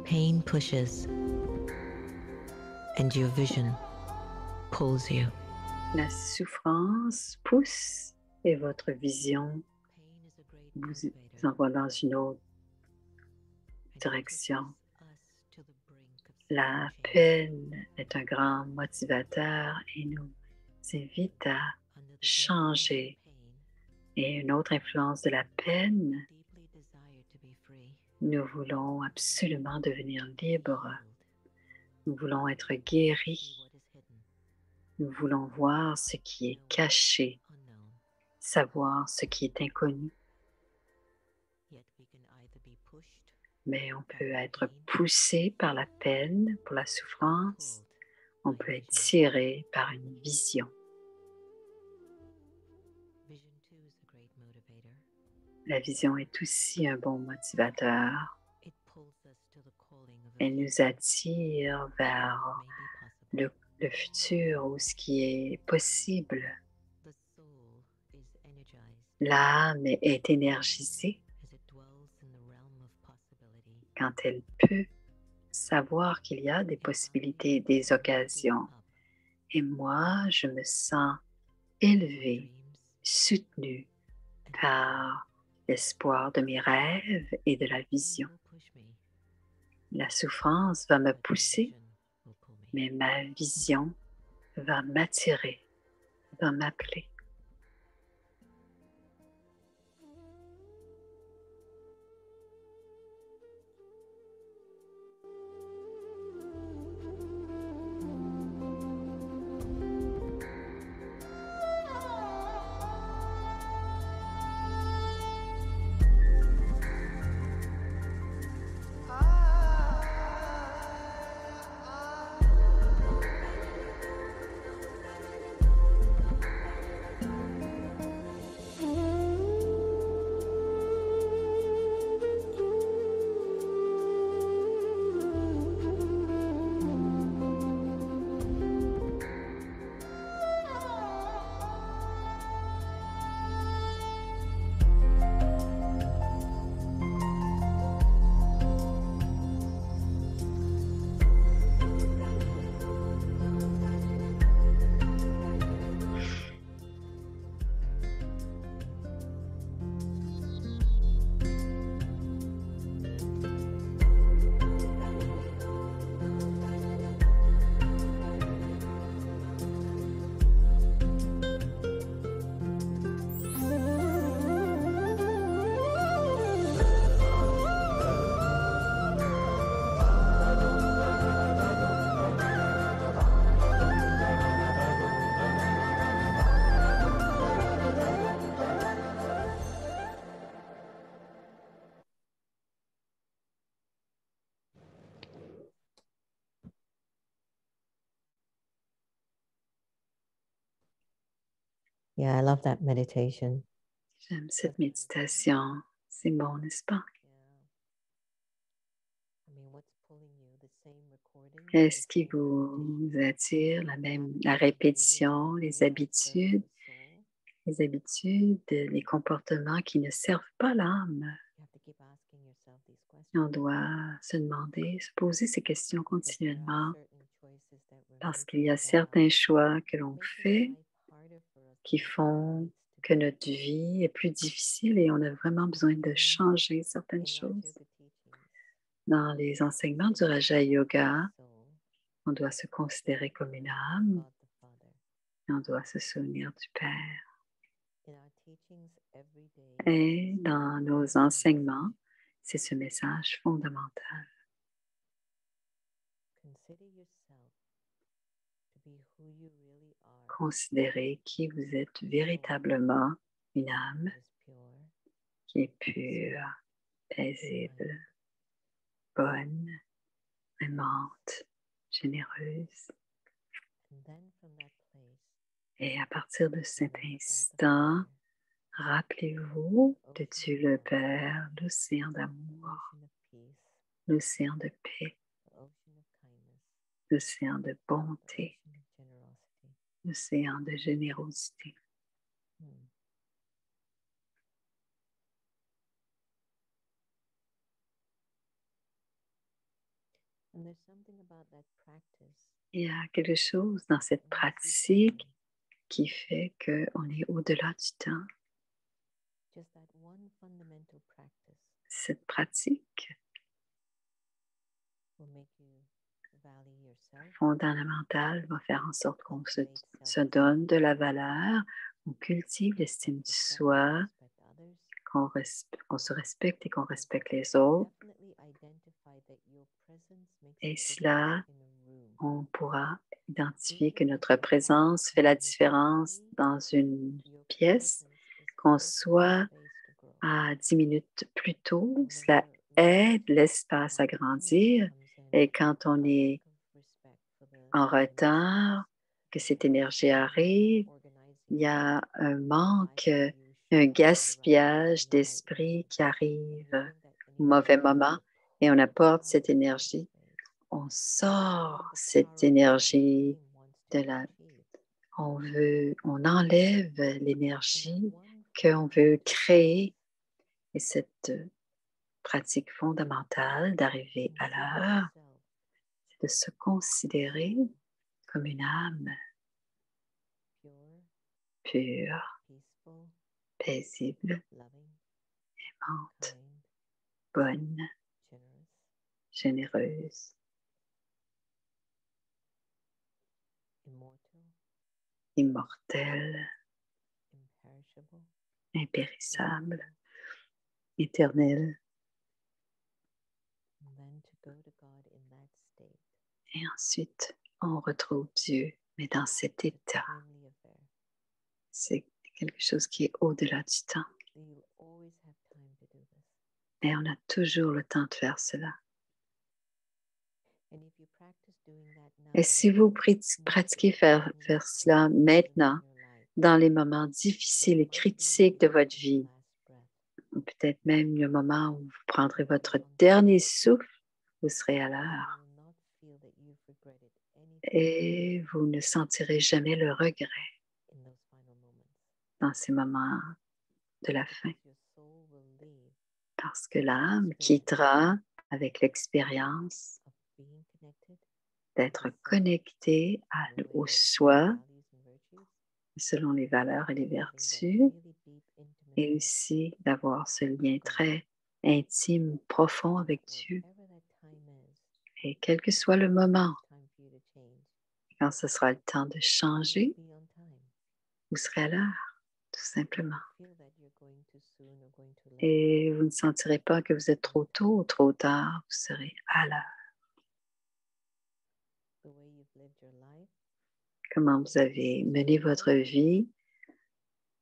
Pain pushes, and your vision pulls you. La souffrance pousse et votre vision vous envoie dans une autre direction. La peine est un grand motivateur et nous invite à changer. Et une autre influence de la peine, nous voulons absolument devenir libres. Nous voulons être guéris. Nous voulons voir ce qui est caché, savoir ce qui est inconnu. Mais on peut être poussé par la peine, pour la souffrance. On peut être tiré par une vision. La vision est aussi un bon motivateur. Elle nous attire vers le futur ou ce qui est possible. L'âme est énergisée quand elle peut savoir qu'il y a des possibilités, des occasions. Et moi, je me sens élevée, soutenue par l'espoir de mes rêves et de la vision. La souffrance va me pousser, mais ma vision va m'attirer, va m'appeler. Yeah, I love that meditation. J'aime cette méditation. C'est bon, n'est-ce pas? Est-ce qui vous attire la répétition, les habitudes, les comportements qui ne servent pas l'âme? On doit se demander, se poser ces questions continuellement parce qu'il y a certains choix que l'on fait qui font que notre vie est plus difficile et on a vraiment besoin de changer certaines choses. Dans les enseignements du Raja Yoga, on doit se considérer comme une âme et on doit se souvenir du Père. Et dans nos enseignements, c'est ce message fondamental. Considérez qui vous êtes véritablement, une âme qui est pure, paisible, bonne, aimante, généreuse. Et à partir de cet instant, rappelez-vous de Dieu le Père, l'océan d'amour, l'océan de paix, l'océan de bonté, l'océan de générosité. Il y a quelque chose dans cette pratique qui fait qu'on est au-delà du temps. Cette pratique fondamentale va faire en sorte qu'on se donne de la valeur, on cultive l'estime du soi, qu'on se respecte et qu'on respecte les autres. Et cela, on pourra identifier que notre présence fait la différence dans une pièce, qu'on soit à 10 minutes plus tôt, cela aide l'espace à grandir. Et quand on est en retard, que cette énergie arrive, il y a un manque, un gaspillage d'esprit qui arrive au mauvais moment et on apporte cette énergie. On sort cette énergie de la... On enlève l'énergie qu'on veut créer et cette pratique fondamentale d'arriver à l'heure, c'est de se considérer comme une âme pure, paisible, aimante, bonne, généreuse, immortelle, impérissable, éternelle. Et ensuite, on retrouve Dieu, mais dans cet état. C'est quelque chose qui est au-delà du temps. Et on a toujours le temps de faire cela. Et si vous pratiquez faire cela maintenant, dans les moments difficiles et critiques de votre vie, ou peut-être même le moment où vous prendrez votre dernier souffle, vous serez à l'heure. Et vous ne sentirez jamais le regret dans ces moments de la fin. Parce que l'âme quittera avec l'expérience d'être connectée au soi selon les valeurs et les vertus et aussi d'avoir ce lien très intime, profond avec Dieu. Et quel que soit le moment, quand ce sera le temps de changer, vous serez à l'heure, tout simplement. Et vous ne sentirez pas que vous êtes trop tôt ou trop tard, vous serez à l'heure. Comment vous avez mené votre vie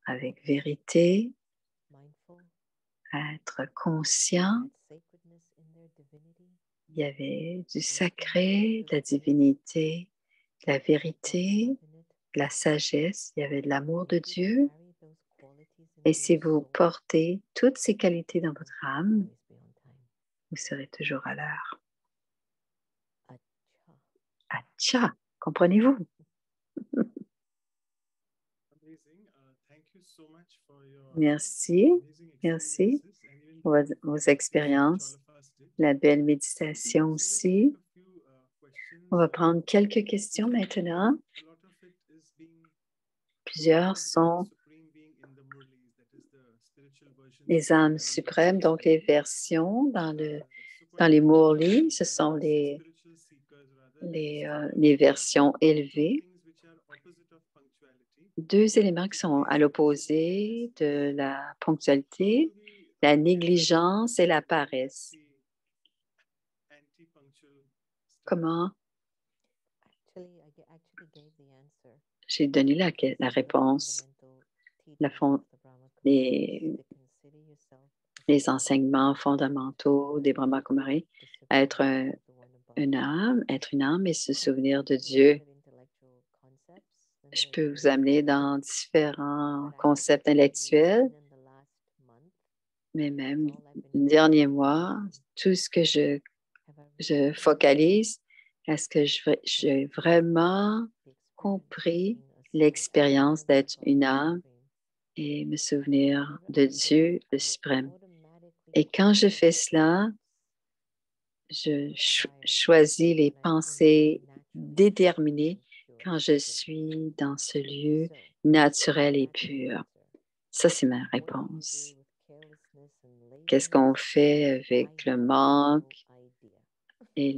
avec vérité, être conscient. Il y avait du sacré, de la divinité, de la vérité, de la sagesse, il y avait de l'amour de Dieu. Et si vous portez toutes ces qualités dans votre âme, vous serez toujours à l'heure. Atcha, comprenez-vous? Merci, merci pour vos expériences, la belle méditation aussi. On va prendre quelques questions maintenant. Plusieurs sont les âmes suprêmes, donc les versions dans les Murlis, ce sont les versions élevées. Deux éléments qui sont à l'opposé de la ponctualité, la négligence et la paresse. Comment? J'ai donné la réponse. Les enseignements fondamentaux des Brahma Kumaris, être une âme et se souvenir de Dieu. Je peux vous amener dans différents concepts intellectuels, mais même le dernier mois, tout ce que je focalise, est-ce que j'ai vraiment compris l'expérience d'être une âme et me souvenir de Dieu le suprême. Et quand je fais cela, Je choisis les pensées déterminées quand je suis dans ce lieu naturel et pur. Ça, c'est ma réponse. Qu'est-ce qu'on fait avec le manque et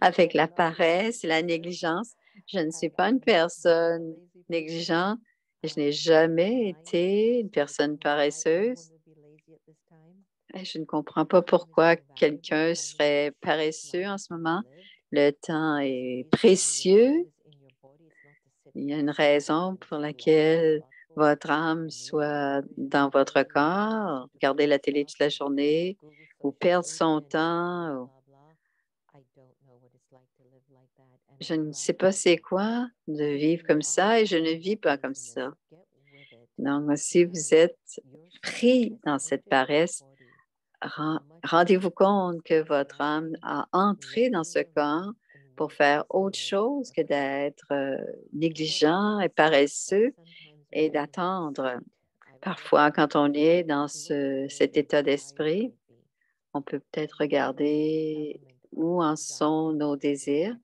avec la paresse et la négligence? Je ne suis pas une personne négligente. Je n'ai jamais été une personne paresseuse. Et je ne comprends pas pourquoi quelqu'un serait paresseux en ce moment. Le temps est précieux. Il y a une raison pour laquelle votre âme soit dans votre corps, regarder la télé toute la journée ou perdre son temps. Je ne sais pas c'est quoi de vivre comme ça et je ne vis pas comme ça. Donc, si vous êtes pris dans cette paresse, rendez-vous compte que votre âme a entré dans ce corps pour faire autre chose que d'être négligent et paresseux et d'attendre. Parfois, quand on est dans cet état d'esprit, on peut peut-être regarder où en sont nos désirs.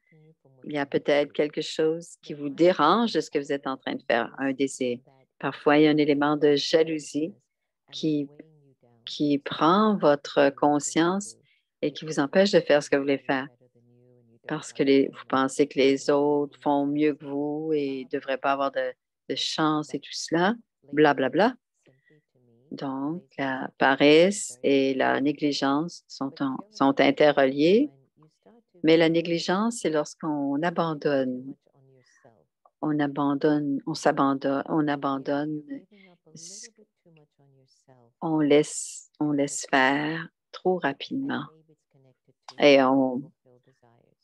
Il y a peut-être quelque chose qui vous dérange de ce que vous êtes en train de faire, un désir. Parfois, il y a un élément de jalousie qui prend votre conscience et qui vous empêche de faire ce que vous voulez faire parce que vous pensez que les autres font mieux que vous et ne devraient pas avoir de chance et tout cela, blablabla. Bla, bla. Donc, la paresse et la négligence sont interreliées, mais la négligence, c'est lorsqu'on abandonne, on laisse faire trop rapidement. Et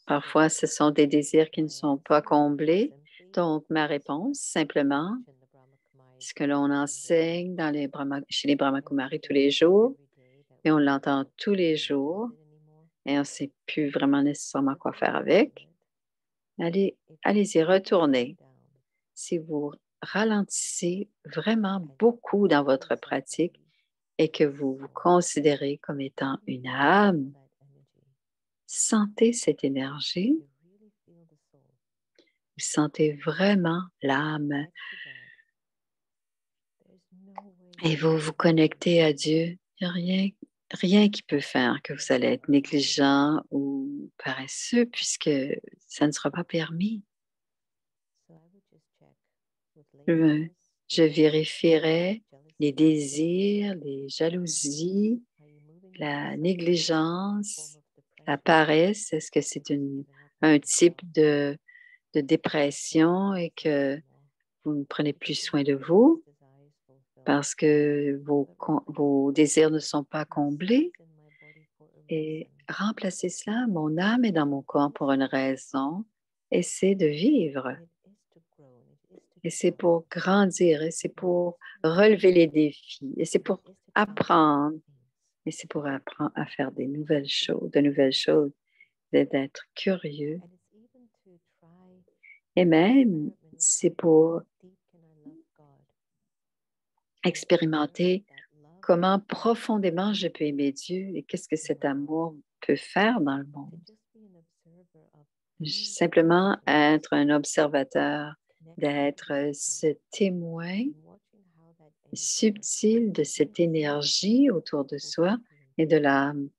parfois, ce sont des désirs qui ne sont pas comblés. Donc, ma réponse, simplement, ce que l'on enseigne chez les Brahmakumaris tous les jours, et on l'entend tous les jours, et on ne sait plus vraiment nécessairement quoi faire avec. Allez-y, retournez. Si vous ralentissez vraiment beaucoup dans votre pratique et que vous vous considérez comme étant une âme, sentez cette énergie. Vous sentez vraiment l'âme et vous vous connectez à Dieu. Il n'y a rien qui peut faire que vous allez être négligent ou paresseux puisque ça ne sera pas permis. Je vérifierai les désirs, les jalousies, la négligence, la paresse. Est-ce que c'est un type de dépression et que vous ne prenez plus soin de vous parce que vos désirs ne sont pas comblés? Et remplacez cela, mon âme est dans mon corps pour une raison et c'est de vivre. Et c'est pour grandir, et c'est pour relever les défis, et c'est pour apprendre, et c'est pour apprendre à faire de nouvelles choses, d'être curieux. Et même, c'est pour expérimenter comment profondément je peux aimer Dieu et qu'est-ce que cet amour peut faire dans le monde. Simplement être un observateur, d'être ce témoin subtil de cette énergie autour de soi et de l'âme.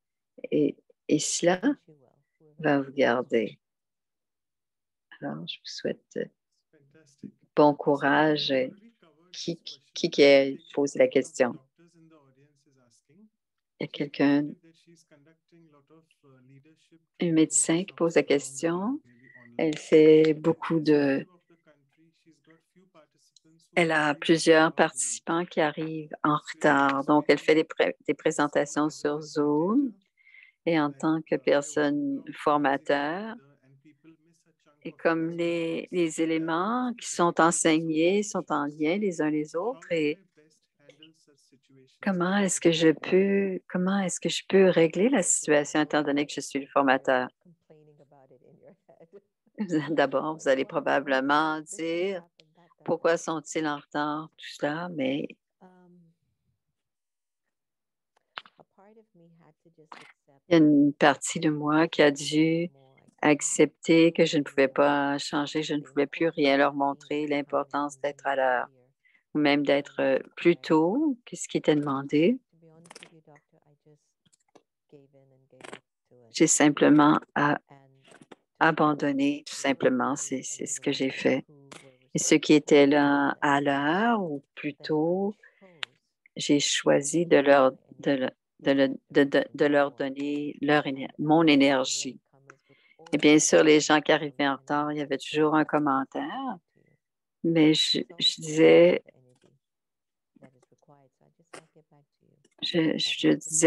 Et cela va vous garder. Alors, je vous souhaite bon courage. Qui a posé la question? Il y a quelqu'un, un médecin qui pose la question. Elle a plusieurs participants qui arrivent en retard. Donc, elle fait des présentations sur Zoom et en tant que personne formateur. Et comme les éléments qui sont enseignés sont en lien les uns les autres, et comment est-ce que je peux régler la situation étant donné que je suis le formateur? D'abord, vous allez probablement dire pourquoi sont-ils en retard, tout cela, mais Il y a une partie de moi qui a dû accepter que je ne pouvais pas changer, je ne pouvais plus rien leur montrer, l'importance d'être à l'heure, ou même d'être plus tôt que ce qui était demandé. J'ai simplement abandonné, tout simplement, c'est ce que j'ai fait. Et ceux qui étaient là à l'heure ou plus tôt, j'ai choisi de leur donner mon énergie. Et bien sûr, les gens qui arrivaient en retard, il y avait toujours un commentaire, mais je disais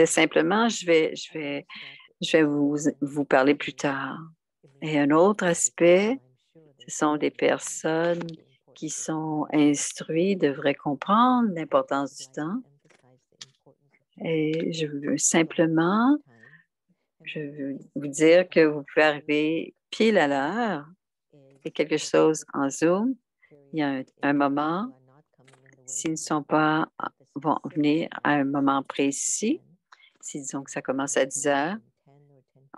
simplement, je vais vous parler plus tard. Et un autre aspect, ce sont des personnes qui sont instruites, devraient comprendre l'importance du temps. Et je veux vous dire que vous pouvez arriver pile à l'heure. Et quelque chose en Zoom, il y a un moment, s'ils ne sont pas, vont venir à un moment précis, si disons que ça commence à 10 heures,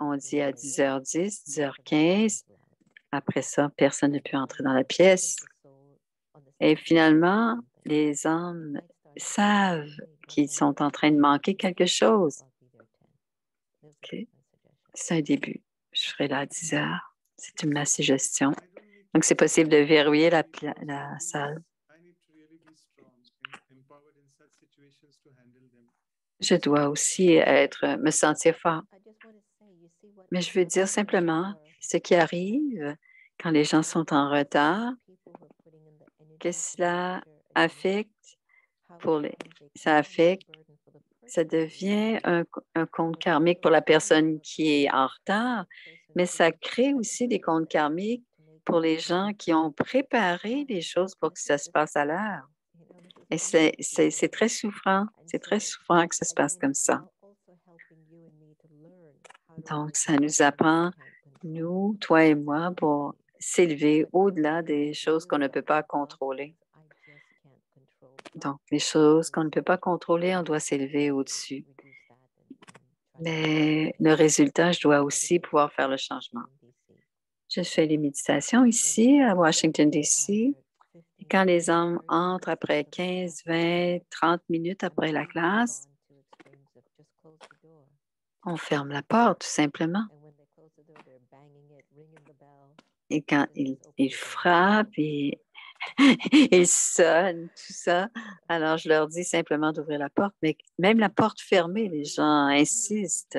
on dit à 10h10, 10h15. Après ça, personne ne peut entrer dans la pièce. Et finalement, les hommes savent qu'ils sont en train de manquer quelque chose. Okay. C'est un début. Je serai là à 10 heures. C'est ma suggestion. Donc, c'est possible de verrouiller la salle. Je dois aussi me sentir fort. Mais je veux dire simplement, ce qui arrive quand les gens sont en retard, que cela affecte ça devient un compte karmique pour la personne qui est en retard, mais ça crée aussi des comptes karmiques pour les gens qui ont préparé les choses pour que ça se passe à l'heure. Et c'est très souffrant. C'est très souffrant que ça se passe comme ça. Donc, ça nous apprend, nous, toi et moi, pour s'élever au-delà des choses qu'on ne peut pas contrôler. Donc, les choses qu'on ne peut pas contrôler, on doit s'élever au-dessus. Mais le résultat, je dois aussi pouvoir faire le changement. Je fais les méditations ici à Washington, D.C. Et quand les hommes entrent après 15, 20, 30 minutes après la classe, on ferme la porte, tout simplement. Et quand ils frappent et ils sonnent, tout ça, alors je leur dis simplement d'ouvrir la porte, mais même la porte fermée, les gens insistent.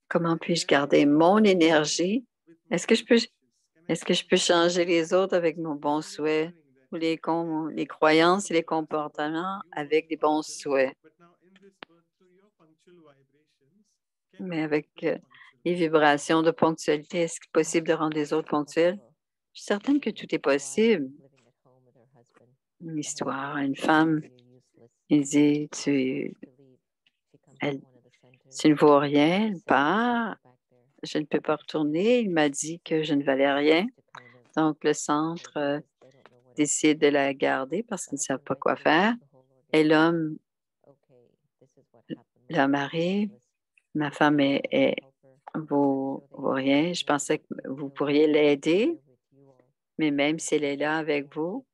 Comment puis-je garder mon énergie? Est-ce que je peux changer les autres avec mon bon souhait ou les croyances et les comportements avec des bons souhaits? Mais avec les vibrations de ponctualité, est-ce qu'il est possible de rendre les autres ponctuels? Je suis certaine que tout est possible. Une histoire, une femme, elle dit, tu ne vaux rien, elle part, je ne peux pas retourner. Il m'a dit que je ne valais rien. Donc, le centre décide de la garder parce qu'ils ne savent pas quoi faire. Et l'homme arrive, ma femme vaut rien. Je pensais que vous pourriez l'aider, mais même si elle est là avec vous,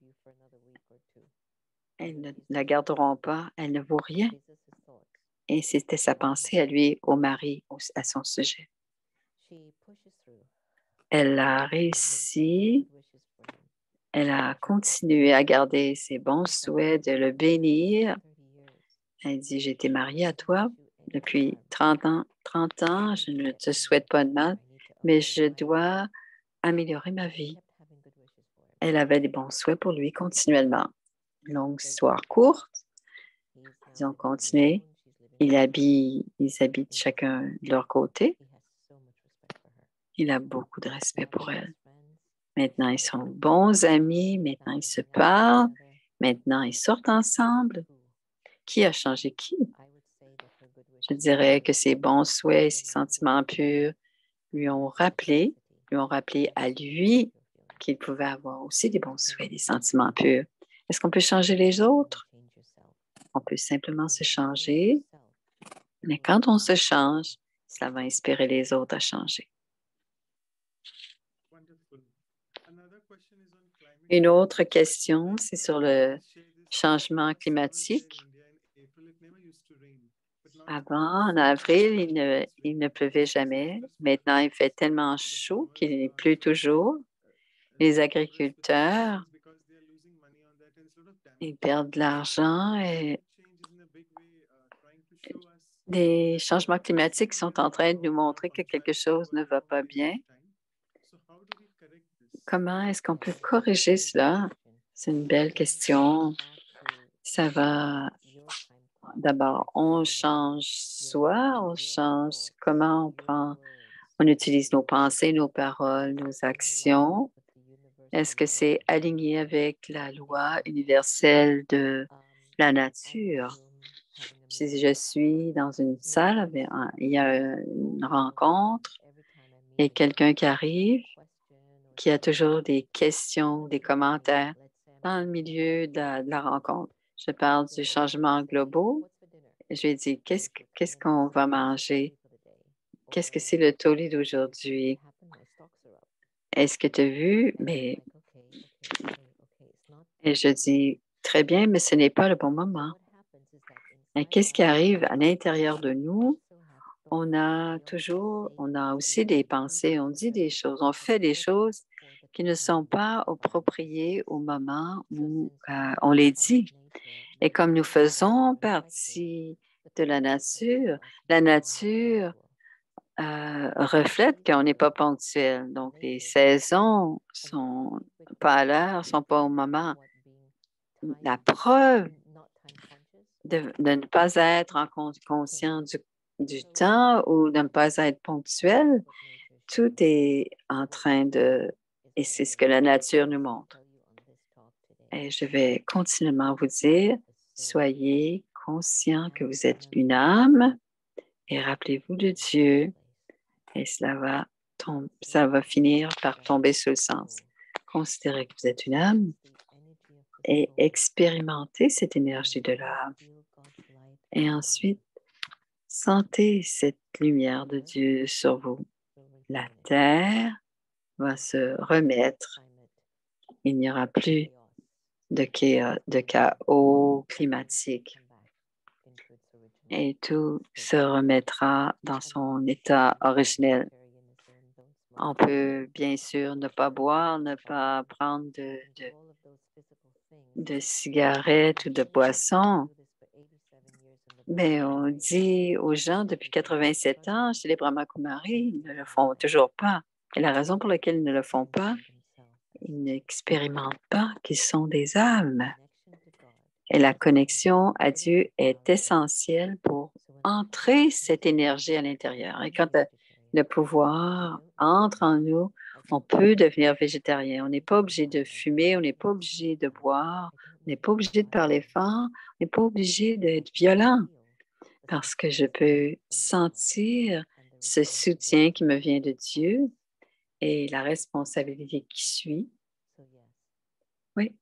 elles ne la garderont pas. Elle ne vaut rien. Et c'était sa pensée à lui, au mari, à son sujet. Elle a réussi. Elle a continué à garder ses bons souhaits, de le bénir. Elle dit, j'ai été mariée à toi depuis 30 ans. Je ne te souhaite pas de mal, mais je dois améliorer ma vie. Elle avait des bons souhaits pour lui continuellement. Longue histoire courte. Ils ont continué. Ils habitent chacun de leur côté. Il a beaucoup de respect pour elle. Maintenant, ils sont bons amis. Maintenant, ils se parlent. Maintenant, ils sortent ensemble. Qui a changé qui? Je dirais que ses bons souhaits et ses sentiments purs lui ont rappelé à lui qu'il pouvait avoir aussi des bons souhaits, des sentiments purs. Est-ce qu'on peut changer les autres? On peut simplement se changer, mais quand on se change, ça va inspirer les autres à changer. Une autre question, c'est sur le changement climatique. Avant, en avril, il ne pleuvait jamais. Maintenant, il fait tellement chaud qu'il pleut toujours. Les agriculteurs, ils perdent de l'argent et les changements climatiques sont en train de nous montrer que quelque chose ne va pas bien. Comment est-ce qu'on peut corriger cela? C'est une belle question. Ça va. D'abord, on change soi, on change comment on utilise nos pensées, nos paroles, nos actions. Est-ce que c'est aligné avec la loi universelle de la nature? Si je suis dans une salle, il y a une rencontre et quelqu'un qui arrive, qui a toujours des questions, des commentaires dans le milieu de la rencontre. Je parle du changement global. Je lui ai dit, qu'est-ce qu'on va manger? Qu'est-ce que c'est le tollé d'aujourd'hui? Est-ce que tu as vu? Et je dis, très bien, mais ce n'est pas le bon moment. Et qu'est-ce qui arrive à l'intérieur de nous? On a aussi des pensées, on dit des choses, on fait des choses qui ne sont pas appropriées au moment où on les dit. Et comme nous faisons partie de la nature reflète qu'on n'est pas ponctuel. Donc, les saisons sont pas à l'heure, sont pas au moment. La preuve de ne pas être conscient du temps ou de ne pas être ponctuel, tout est en train et c'est ce que la nature nous montre. Et je vais continuellement vous dire, soyez conscient que vous êtes une âme et rappelez-vous de Dieu et ça va finir par tomber sous le sens. Considérez que vous êtes une âme et expérimentez cette énergie de l'âme. Et ensuite, sentez cette lumière de Dieu sur vous. La terre va se remettre. Il n'y aura plus de chaos climatique. Et tout se remettra dans son état originel. On peut bien sûr ne pas boire, ne pas prendre de cigarettes ou de boissons. Mais on dit aux gens depuis 87 ans chez les Brahma Kumaris, ils ne le font toujours pas. Et la raison pour laquelle ils ne le font pas, ils n'expérimentent pas qu'ils sont des âmes. Et la connexion à Dieu est essentielle pour entrer cette énergie à l'intérieur. Et quand le pouvoir entre en nous, on peut devenir végétarien. On n'est pas obligé de fumer, on n'est pas obligé de boire, on n'est pas obligé de parler fort, on n'est pas obligé d'être violent parce que je peux sentir ce soutien qui me vient de Dieu et la responsabilité qui suit. Oui,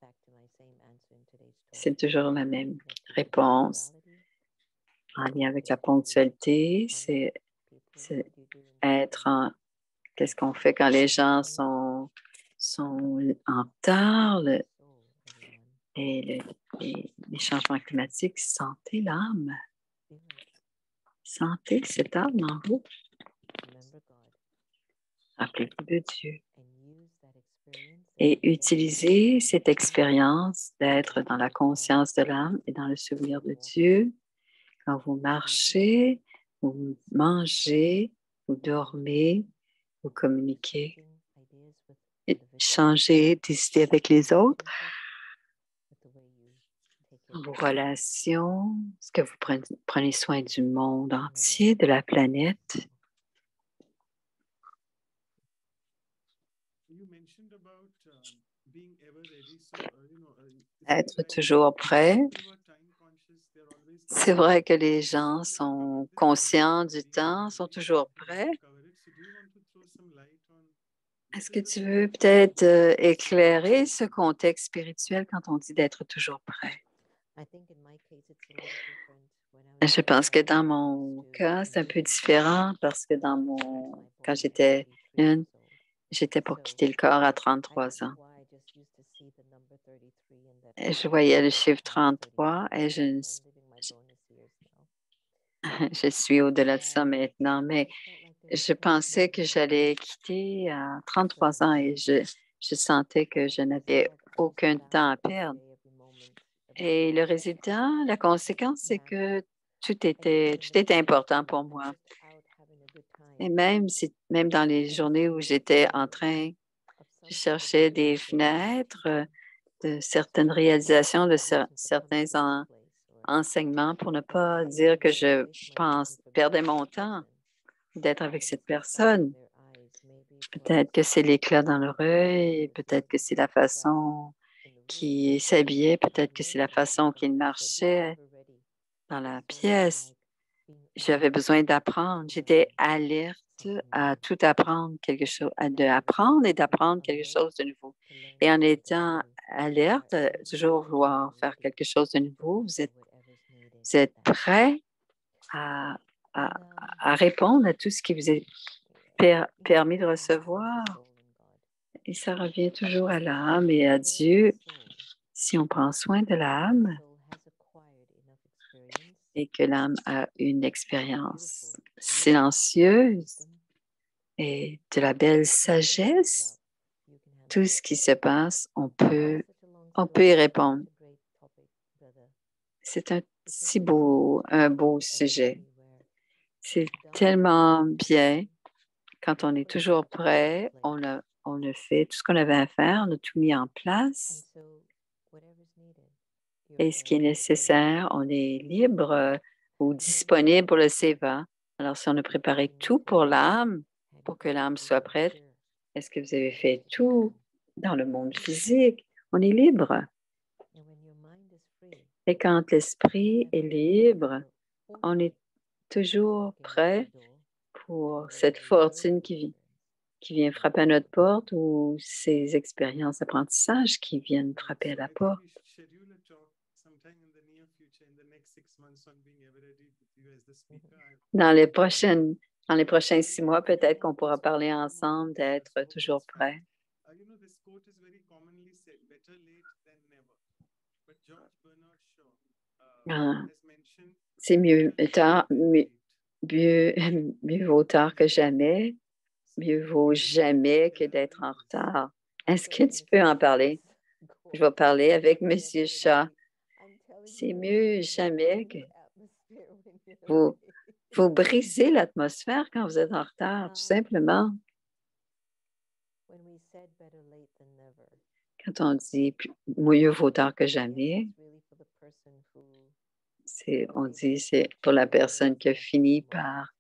c'est toujours la même réponse. En lien avec la ponctualité, c'est être en... Qu'est-ce qu'on fait quand les gens sont en retard et les changements climatiques? Sentez l'âme. Sentez cette âme en vous. Rappelez-vous de Dieu. Et utilisez cette expérience d'être dans la conscience de l'âme et dans le souvenir de Dieu. Quand vous marchez, vous mangez, vous dormez, vous communiquez, échangez des idées avec les autres, vos relations, est-ce que vous prenez soin du monde entier, de la planète? Être toujours prêt. C'est vrai que les gens sont conscients du temps, sont toujours prêts. Est-ce que tu veux peut-être éclairer ce contexte spirituel quand on dit d'être toujours prêt? Je pense que dans mon cas, c'est un peu différent parce que quand j'étais jeune, j'étais pour quitter le corps à 33 ans. Et je voyais le chiffre 33 et je suis au-delà de ça maintenant, mais je pensais que j'allais quitter à 33 ans et je sentais que je n'avais aucun temps à perdre. Et le résultat, la conséquence, c'est que tout était important pour moi. Et même dans les journées où j'étais en train, je cherchais des fenêtres de certaines réalisations, de certains enseignements pour ne pas dire que perdais mon temps d'être avec cette personne. Peut-être que c'est l'éclat dans leur œil, peut-être que c'est la façon qu'il s'habillait, peut-être que c'est la façon qu'il marchait dans la pièce. J'avais besoin d'apprendre. J'étais alerte à tout apprendre d'apprendre et d'apprendre quelque chose de nouveau. Et en étant alerte, toujours vouloir faire quelque chose de nouveau, vous êtes prêt à, à- à répondre à tout ce qui vous est permis de recevoir. Et ça revient toujours à l'âme et à Dieu. Si on prend soin de l'âme et que l'âme a une expérience silencieuse et de la belle sagesse, tout ce qui se passe, on peut y répondre. C'est un beau sujet. C'est tellement bien quand on est toujours prêt, on a fait tout ce qu'on avait à faire, on a tout mis en place. Et ce qui est nécessaire, on est libre ou disponible pour le Seva. Alors, si on a préparé tout pour l'âme, pour que l'âme soit prête, est-ce que vous avez fait tout dans le monde physique? On est libre. Et quand l'esprit est libre, on est toujours prêt pour cette fortune qui vient frapper à notre porte ou ces expériences d'apprentissage qui viennent frapper à la porte. Dans les prochains 6 mois, peut-être qu'on pourra parler ensemble d'être toujours prêt. C'est mieux vaut tard que jamais. Mieux vaut jamais que d'être en retard. Est-ce que tu peux en parler? Je vais parler avec M. Shah. C'est mieux jamais que vous brisez l'atmosphère quand vous êtes en retard, tout simplement. Quand on dit mieux vaut tard que jamais, on dit c'est pour la personne qui a fini par,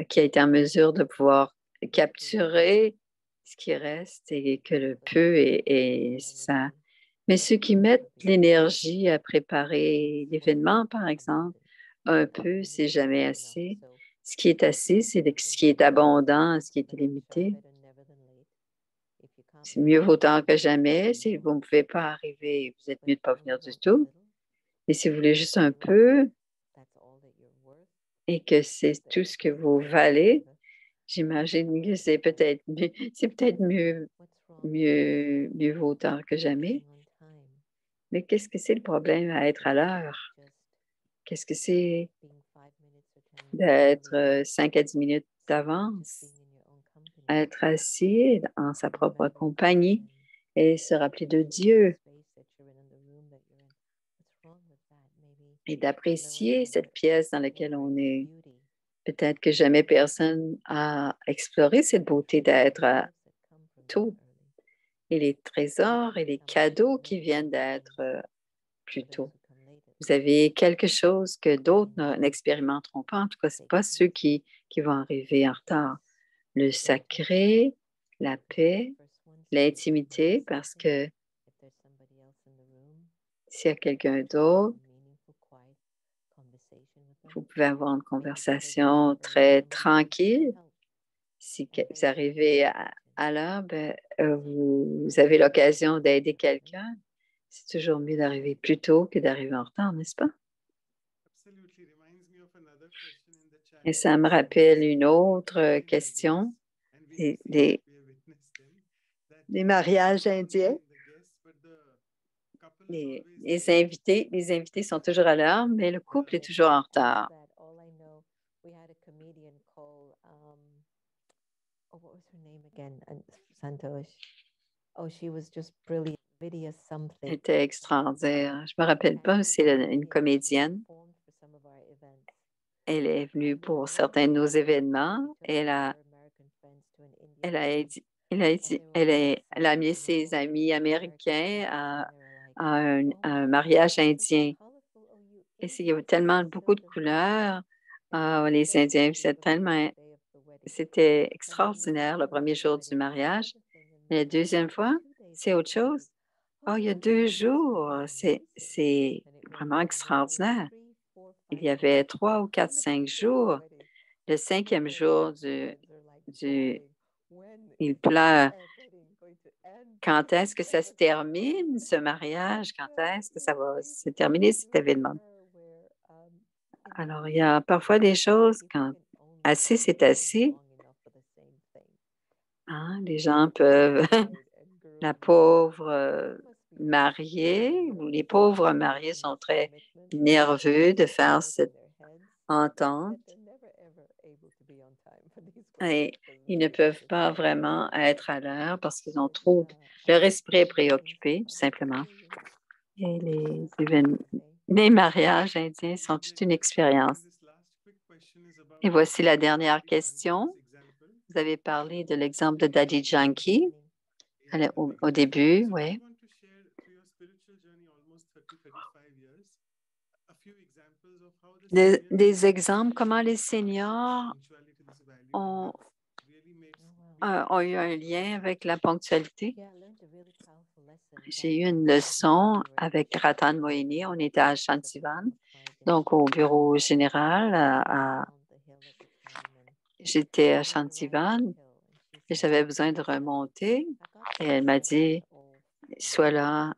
qui a été en mesure de pouvoir capturer ce qui reste et que le peu est ça. Mais ceux qui mettent l'énergie à préparer l'événement, par exemple, un peu, c'est jamais assez. Ce qui est assez, c'est ce qui est abondant, ce qui est limité. C'est mieux vaut tard que jamais. Si vous ne pouvez pas arriver, vous êtes mieux de ne pas venir du tout. Et si vous voulez juste un peu et que c'est tout ce que vous valez, j'imagine que c'est peut-être mieux vaut tard que jamais. Mais qu'est-ce que c'est le problème à être à l'heure? Qu'est-ce que c'est d'être 5 à 10 minutes d'avance, être assis en sa propre compagnie et se rappeler de Dieu et d'apprécier cette pièce dans laquelle on est. Peut-être que jamais personne a exploré cette beauté d'être tôt et les trésors et les cadeaux qui viennent d'être plus tôt. Vous avez quelque chose que d'autres n'expérimenteront pas. En tout cas, ce n'est pas ceux qui vont arriver en retard. Le sacré, la paix, l'intimité, parce que s'il y a quelqu'un d'autre, vous pouvez avoir une conversation très tranquille. Si vous arrivez à l'heure, vous avez l'occasion d'aider quelqu'un. C'est toujours mieux d'arriver plus tôt que d'arriver en retard, n'est-ce pas? Et ça me rappelle une autre question des mariages indiens. Les invités sont toujours à l'heure, mais le couple est toujours en retard. What was her name again? Santosh. Oh, she was just brilliant. Vidya something. Elle était extraordinaire. Je me rappelle pas si c'est une comédienne. Elle est venue pour certains de nos événements. Elle a amené ses amis américains à un mariage indien. Et il y avait tellement beaucoup de couleurs. Les Indiens, c'était extraordinaire le premier jour du mariage. Mais la deuxième fois, c'est autre chose. Oh, il y a 2 jours, c'est vraiment extraordinaire. Il y avait 3 ou 4, 5 jours. Le 5e jour il pleure. Quand est-ce que ça se termine, ce mariage? Quand est-ce que ça va se terminer, cet événement? Alors, il y a parfois des choses, quand assez, c'est assez. Hein, les gens peuvent, la pauvre mariée ou les pauvres mariés sont très nerveux de faire cette entente et ils ne peuvent pas vraiment être à l'heure parce qu'ils ont trop, leur esprit est préoccupé, tout simplement. Et les mariages indiens sont toute une expérience. Et voici la dernière question. Vous avez parlé de l'exemple de Daddy Yankee au début, oui. Des exemples, comment les seniors ont eu un lien avec la ponctualité. J'ai eu une leçon avec Ratan Mohini. On était à Shantivan, donc au bureau général. J'étais à Shantivan et j'avais besoin de remonter. Et elle m'a dit, sois là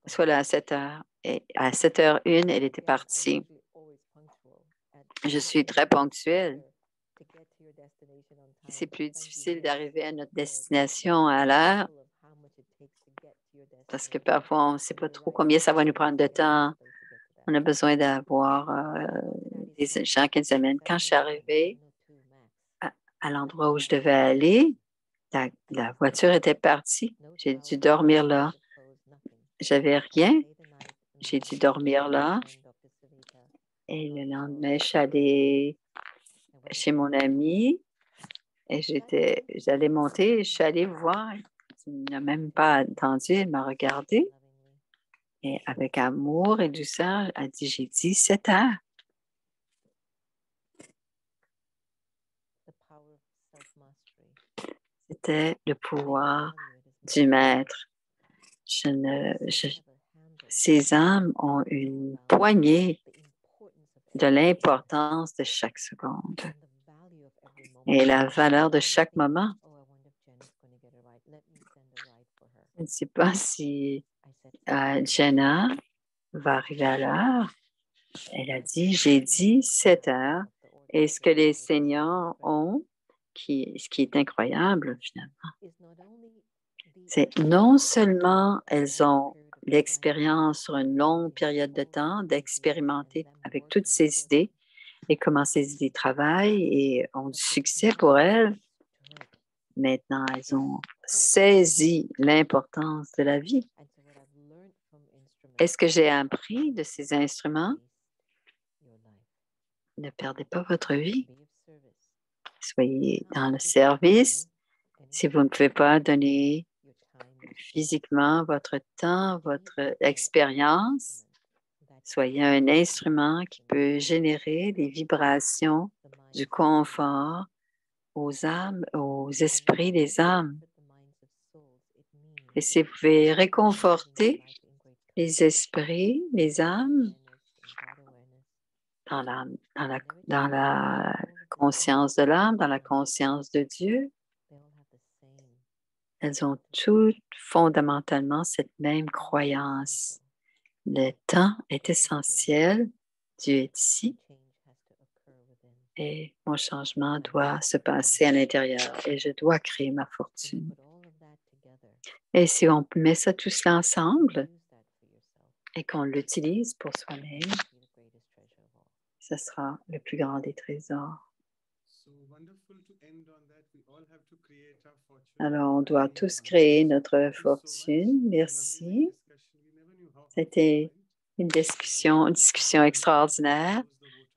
à 7 heures. Et à 7h01, elle était partie. Je suis très ponctuelle. C'est plus difficile d'arriver à notre destination à l'heure parce que parfois, on ne sait pas trop combien ça va nous prendre de temps. On a besoin d'avoir des gens qui nous amènent. Quand je suis arrivée à l'endroit où je devais aller, la voiture était partie. J'ai dû dormir là. J'avais rien. J'ai dû dormir là. Et le lendemain, je suis allée chez mon ami et j'allais monter. Je suis allée voir. Il n'a même pas attendu. Elle m'a regardée. Et avec amour et douceur, elle dit, j'ai dit 7 heures. C'était le pouvoir du maître. Ces âmes ont une poignée de l'importance de chaque seconde et la valeur de chaque moment. Je ne sais pas si Jenna va arriver à l'heure. Elle a dit, j'ai dit 7 heures. Et ce que les seniors ont, ce qui est incroyable finalement, c'est non seulement elles ont l'expérience sur une longue période de temps d'expérimenter avec toutes ces idées et comment ces idées travaillent et ont du succès pour elles. Maintenant, elles ont saisi l'importance de la vie. Est-ce que j'ai appris de ces instruments? Ne perdez pas votre vie. Soyez dans le service. Si vous ne pouvez pas donner physiquement votre temps, votre expérience, soyez un instrument qui peut générer des vibrations, du confort aux âmes, aux esprits des âmes. Et si vous pouvez réconforter les esprits, les âmes, dans la conscience de l'âme, dans la conscience de Dieu, Elles ont toutes fondamentalement cette même croyance. Le temps est essentiel. Dieu est ici et mon changement doit se passer à l'intérieur et je dois créer ma fortune. Et si on met ça tout cela ensemble et qu'on l'utilise pour soi-même, ce sera le plus grand des trésors. Alors, on doit tous créer notre fortune. Merci. C'était une discussion extraordinaire.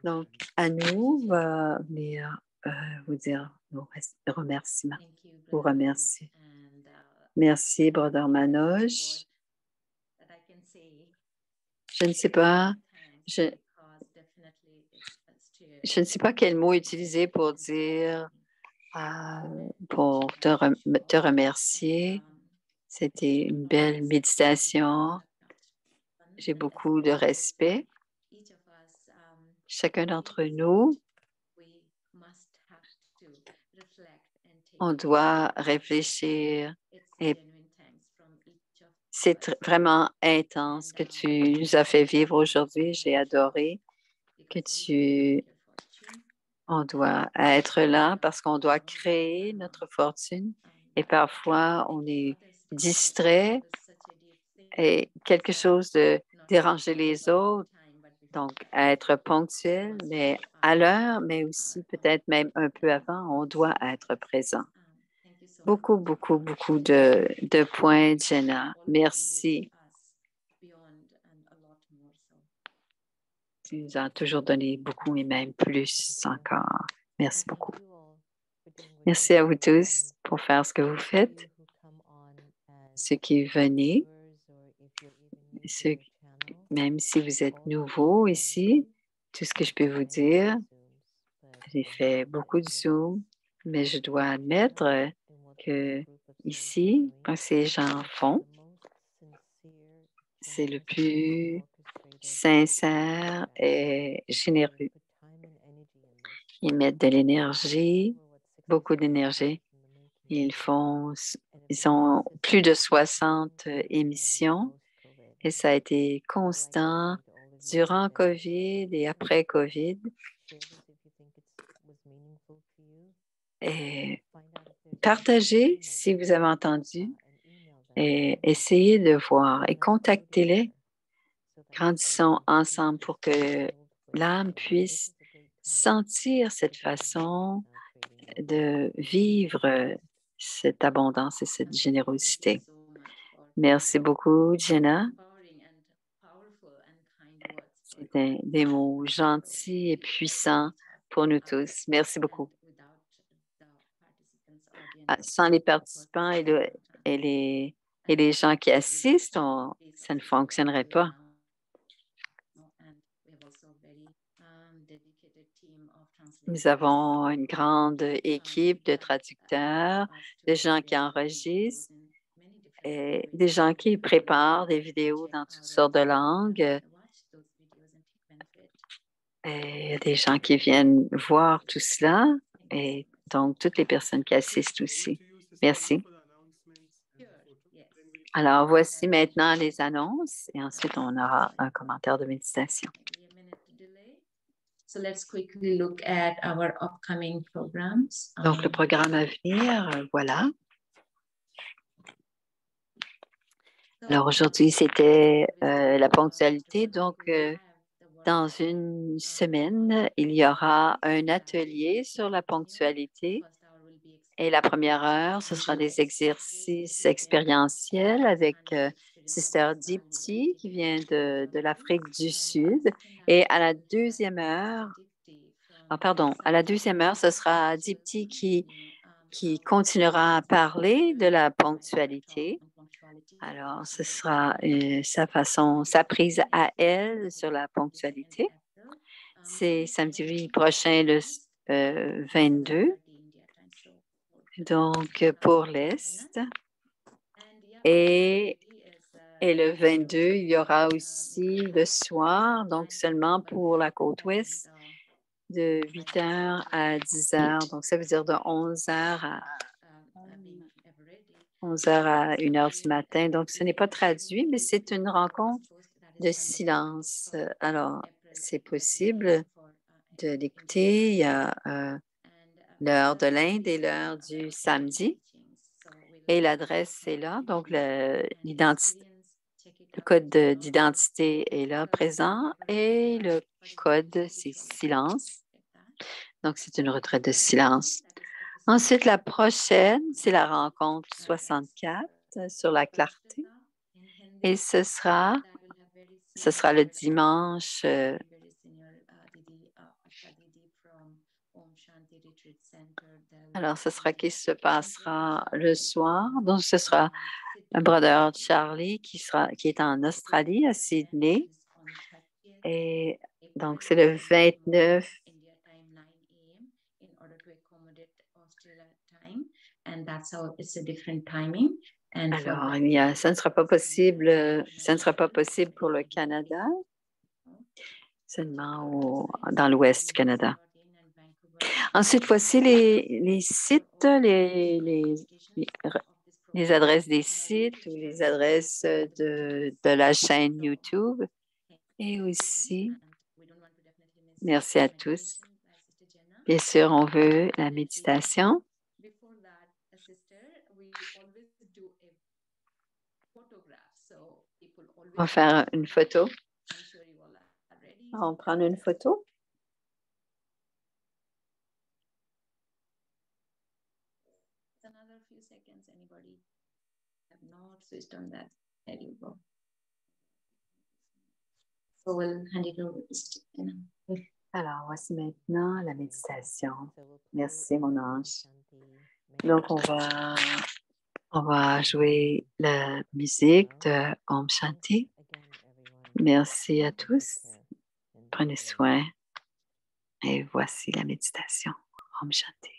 Donc, à nous, venir vous dire nos remerciements. Vous remercie. Merci, Brother Manoj. Je ne sais pas, je ne sais pas quel mot utiliser pour dire, pour te remercier. C'était une belle méditation. J'ai beaucoup de respect. Chacun d'entre nous, on doit réfléchir et c'est vraiment intense que tu nous as fait vivre aujourd'hui. J'ai adoré que on doit être là parce qu'on doit créer notre fortune et parfois on est distrait et quelque chose de déranger les autres. Donc, être ponctuel, mais à l'heure, mais aussi peut-être même un peu avant, on doit être présent. Beaucoup, beaucoup, beaucoup de points, Jenna. Merci. Tu nous as toujours donné beaucoup et même plus encore. Merci beaucoup. Merci à vous tous pour faire ce que vous faites. Ceux qui venez, même si vous êtes nouveau ici, tout ce que je peux vous dire, j'ai fait beaucoup de Zoom, mais je dois admettre que ici, quand ces gens font, c'est le plus sincère et généreux. Ils mettent de l'énergie, beaucoup d'énergie. Ils ont plus de 60 émissions et ça a été constant durant COVID et après COVID. Et partagez si vous avez entendu et essayez de voir et contactez-les. Grandissons ensemble pour que l'âme puisse sentir cette façon de vivre cette abondance et cette générosité. Merci beaucoup, Jenna. C'était des mots gentils et puissants pour nous tous. Merci beaucoup. Sans les participants et les gens qui assistent, ça ne fonctionnerait pas. Nous avons une grande équipe de traducteurs, de gens qui enregistrent et des gens qui préparent des vidéos dans toutes sortes de langues. Et des gens qui viennent voir tout cela et donc toutes les personnes qui assistent aussi. Merci. Alors, voici maintenant les annonces et ensuite on aura un commentaire de méditation. Donc, le programme à venir, voilà. Alors, aujourd'hui, c'était la ponctualité. Donc, dans une semaine, il y aura un atelier sur la ponctualité. Et la première heure, ce sera des exercices expérientiels avec Sister Dipti qui vient de l'Afrique du Sud. Et à la deuxième heure, ce sera Dipti qui continuera à parler de la ponctualité. Alors, ce sera sa prise à elle sur la ponctualité. C'est samedi prochain, le 22. Donc, pour l'Est. Et le 22, il y aura aussi le soir, donc seulement pour la côte ouest, de 8 h à 10 h. Donc, ça veut dire de 11 h 11 heures à 1 heure du matin. Donc, ce n'est pas traduit, mais c'est une rencontre de silence. Alors, c'est possible de l'écouter. Il y a l'heure de l'Inde et l'heure du samedi. Et l'adresse est là. Donc, le code d'identité est là présent et le code, c'est silence. Donc, c'est une retraite de silence. Ensuite, la prochaine, c'est la rencontre 64 sur la clarté. Et ce sera le dimanche. Alors, ce sera qui se passera le soir. Donc, ce sera un brother Charlie qui est en Australie, à Sydney. Et donc, c'est le 29. Alors, ça ne sera pas possible, pour le Canada, seulement dans l'ouest du Canada. Ensuite, voici les sites, les adresses des sites ou les adresses de la chaîne YouTube. Et aussi, merci à tous. Bien sûr, on veut la méditation. On va faire une photo. On va prendre une photo. Alors, voici maintenant la méditation. Merci, mon ange. Donc, on va jouer la musique de Om Shanti. Merci à tous. Prenez soin. Et voici la méditation. Om Shanti.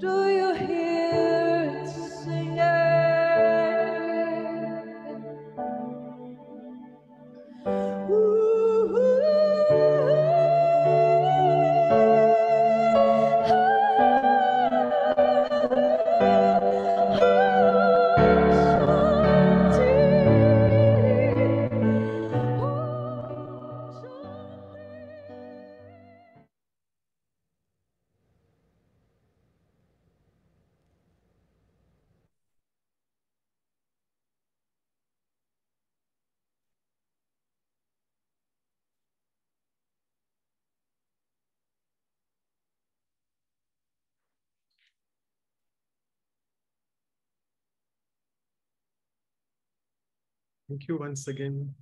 Do you hear it singing? Thank you once again.